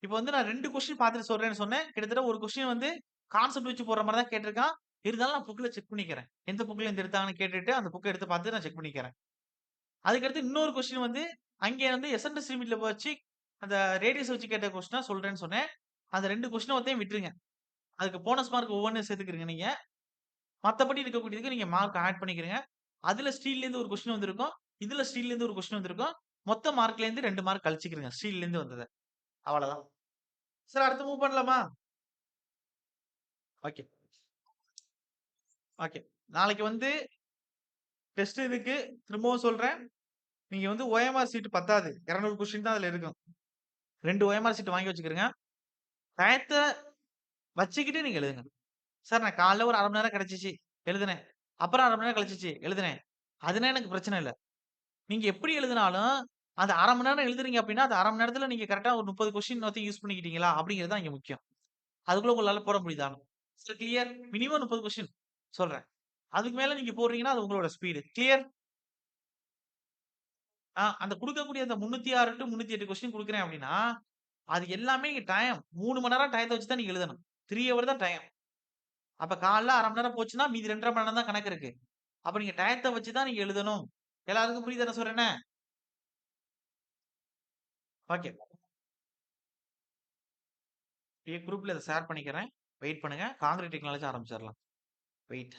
இப்ப வந்து நான் 2 கொஸ்டின் பார்த்துட்டு சொல்றேன்னு சொன்னேன். கிட்டத்தட்ட ஒரு கொஸ்டின் வந்து கான்செப்ட் வச்சு போடுற மாரி தான் கேட்டிருக்கான். இருந்தாலும் நான் புக்ல செக் பண்ணிக்கிறேன். எந்த புக்ல இருந்து எடுத்தாங்கன்னு கேட்டுட்டு, அந்த புக்க எடுத்து பார்த்து நான் செக் பண்ணிக்கிறேன். அதுக்கடுத்து இன்னொரு கொஸ்டின் வந்து, அங்கே வந்து எசன்ட்ரிக் லிமிட்ல வச்சு, அந்த ரேடியஸ் வச்சு கேட்ட கொஸ்டினா சொல்றேன்னு சொன்னேன். அந்த 2 கொஸ்டின மொத்தயும் விட்டுருங்க. அதுக்கு போனஸ் மார்க் ஒவ்வொன்னு சேர்த்துக்கிறீங்க நீங்க. மத்தபடி இருக்கக்கூடியதுக்கு நீங்க மார்க் ஆட் பண்ணிக்கிறீங்க. அதுல ஸ்டீல்லேருந்து ஒரு கொஸ்டின் வந்திருக்கும். இதுல ஸ்டீல்லேருந்து ஒரு கொஸ்டின் வந்திருக்கும். மொத்த மார்க்லேருந்து 2 மார்க் கழிச்சுக்கிறீங்க. ஸ்டீல்லேருந்து வந்தத. அவ்வளதான். சார் அடுத்து மூவ் பண்ணலாமா? ஓகே. ஓகே. நாளைக்கு வந்து டெஸ்ட் இருக்கு. திரும்பவும் சொல்றேன். நீங்க வந்து ஓஎம்ஆர் சீட் பத்தாது. 200 கொஸ்டின் தான் அதுல இருக்கும். 2 ஓஎம்ஆர் சீட் வாங்கி வச்சுக்கிறங்க. டயத்த வச்சுக்கிட்டு நீங்க எழுதுங்க. சார் நான் காலைல ஒரு 1/2 மணி நேரம் கிடைச்சுச்சு, எழுதுனேன். அப்புறம் 1/2 மணி நேரம் கழிச்சுச்சு, எழுதுனேன். அதுனா எனக்கு பிரச்சனை இல்ல. நீங்க எப்படி எழுதினாலும், அந்த 1/2 மணி நேரம் எழுதுறீங்க அப்படின்னா, அந்த 1/2 மணி நேரத்துல நீங்க கரெக்ட்டா ஒரு 30 கொஸ்டின் எல்லாத்தையும் யூஸ் பண்ணிக்கிட்டீங்களா? அப்படிங்கிறது தான் இங்க முக்கியம். அதுக்குள்ள உங்களால போட முடியுதான்னு. Sir clear? மினிமம் 30 கொஸ்டின் சொல்றேன். அதுக்கு மேல நீங்க போடுறீங்கன்னா, அது உங்களோட ஸ்பீடு. கிளியர்? அந்த குடுக்கக்கூடிய அந்த 306 டூ 308 கொஸ்டின் குடுக்குறேன் அப்படின்னா, அது எல்லாமே இங்க டைம். 3 மணி நேரம் டயத்த வச்சு தான் நீங்க எழுதணும். 3 ஹவர் தான் டைம். அப்ப காலைல 1/2 மணி நேரம் போச்சுன்னா, மீதி 2 1/2 மணி நேரம் தான் கணக்கு இருக்கு. அப்ப நீங்க டயத்த வச்சு தான் நீங்க எழுதணும். எல்லாருக்கும் புரியுதா நான் சொல்றேன்னு? ஓகே. குரூப்ல இத ஷேர் பண்ணிக்கிறேன். வெயிட் பண்ணுங்க. கான்கிரீட் டெக்னாலஜி ஆரம்பிச்சிரலாம். வெயிட்.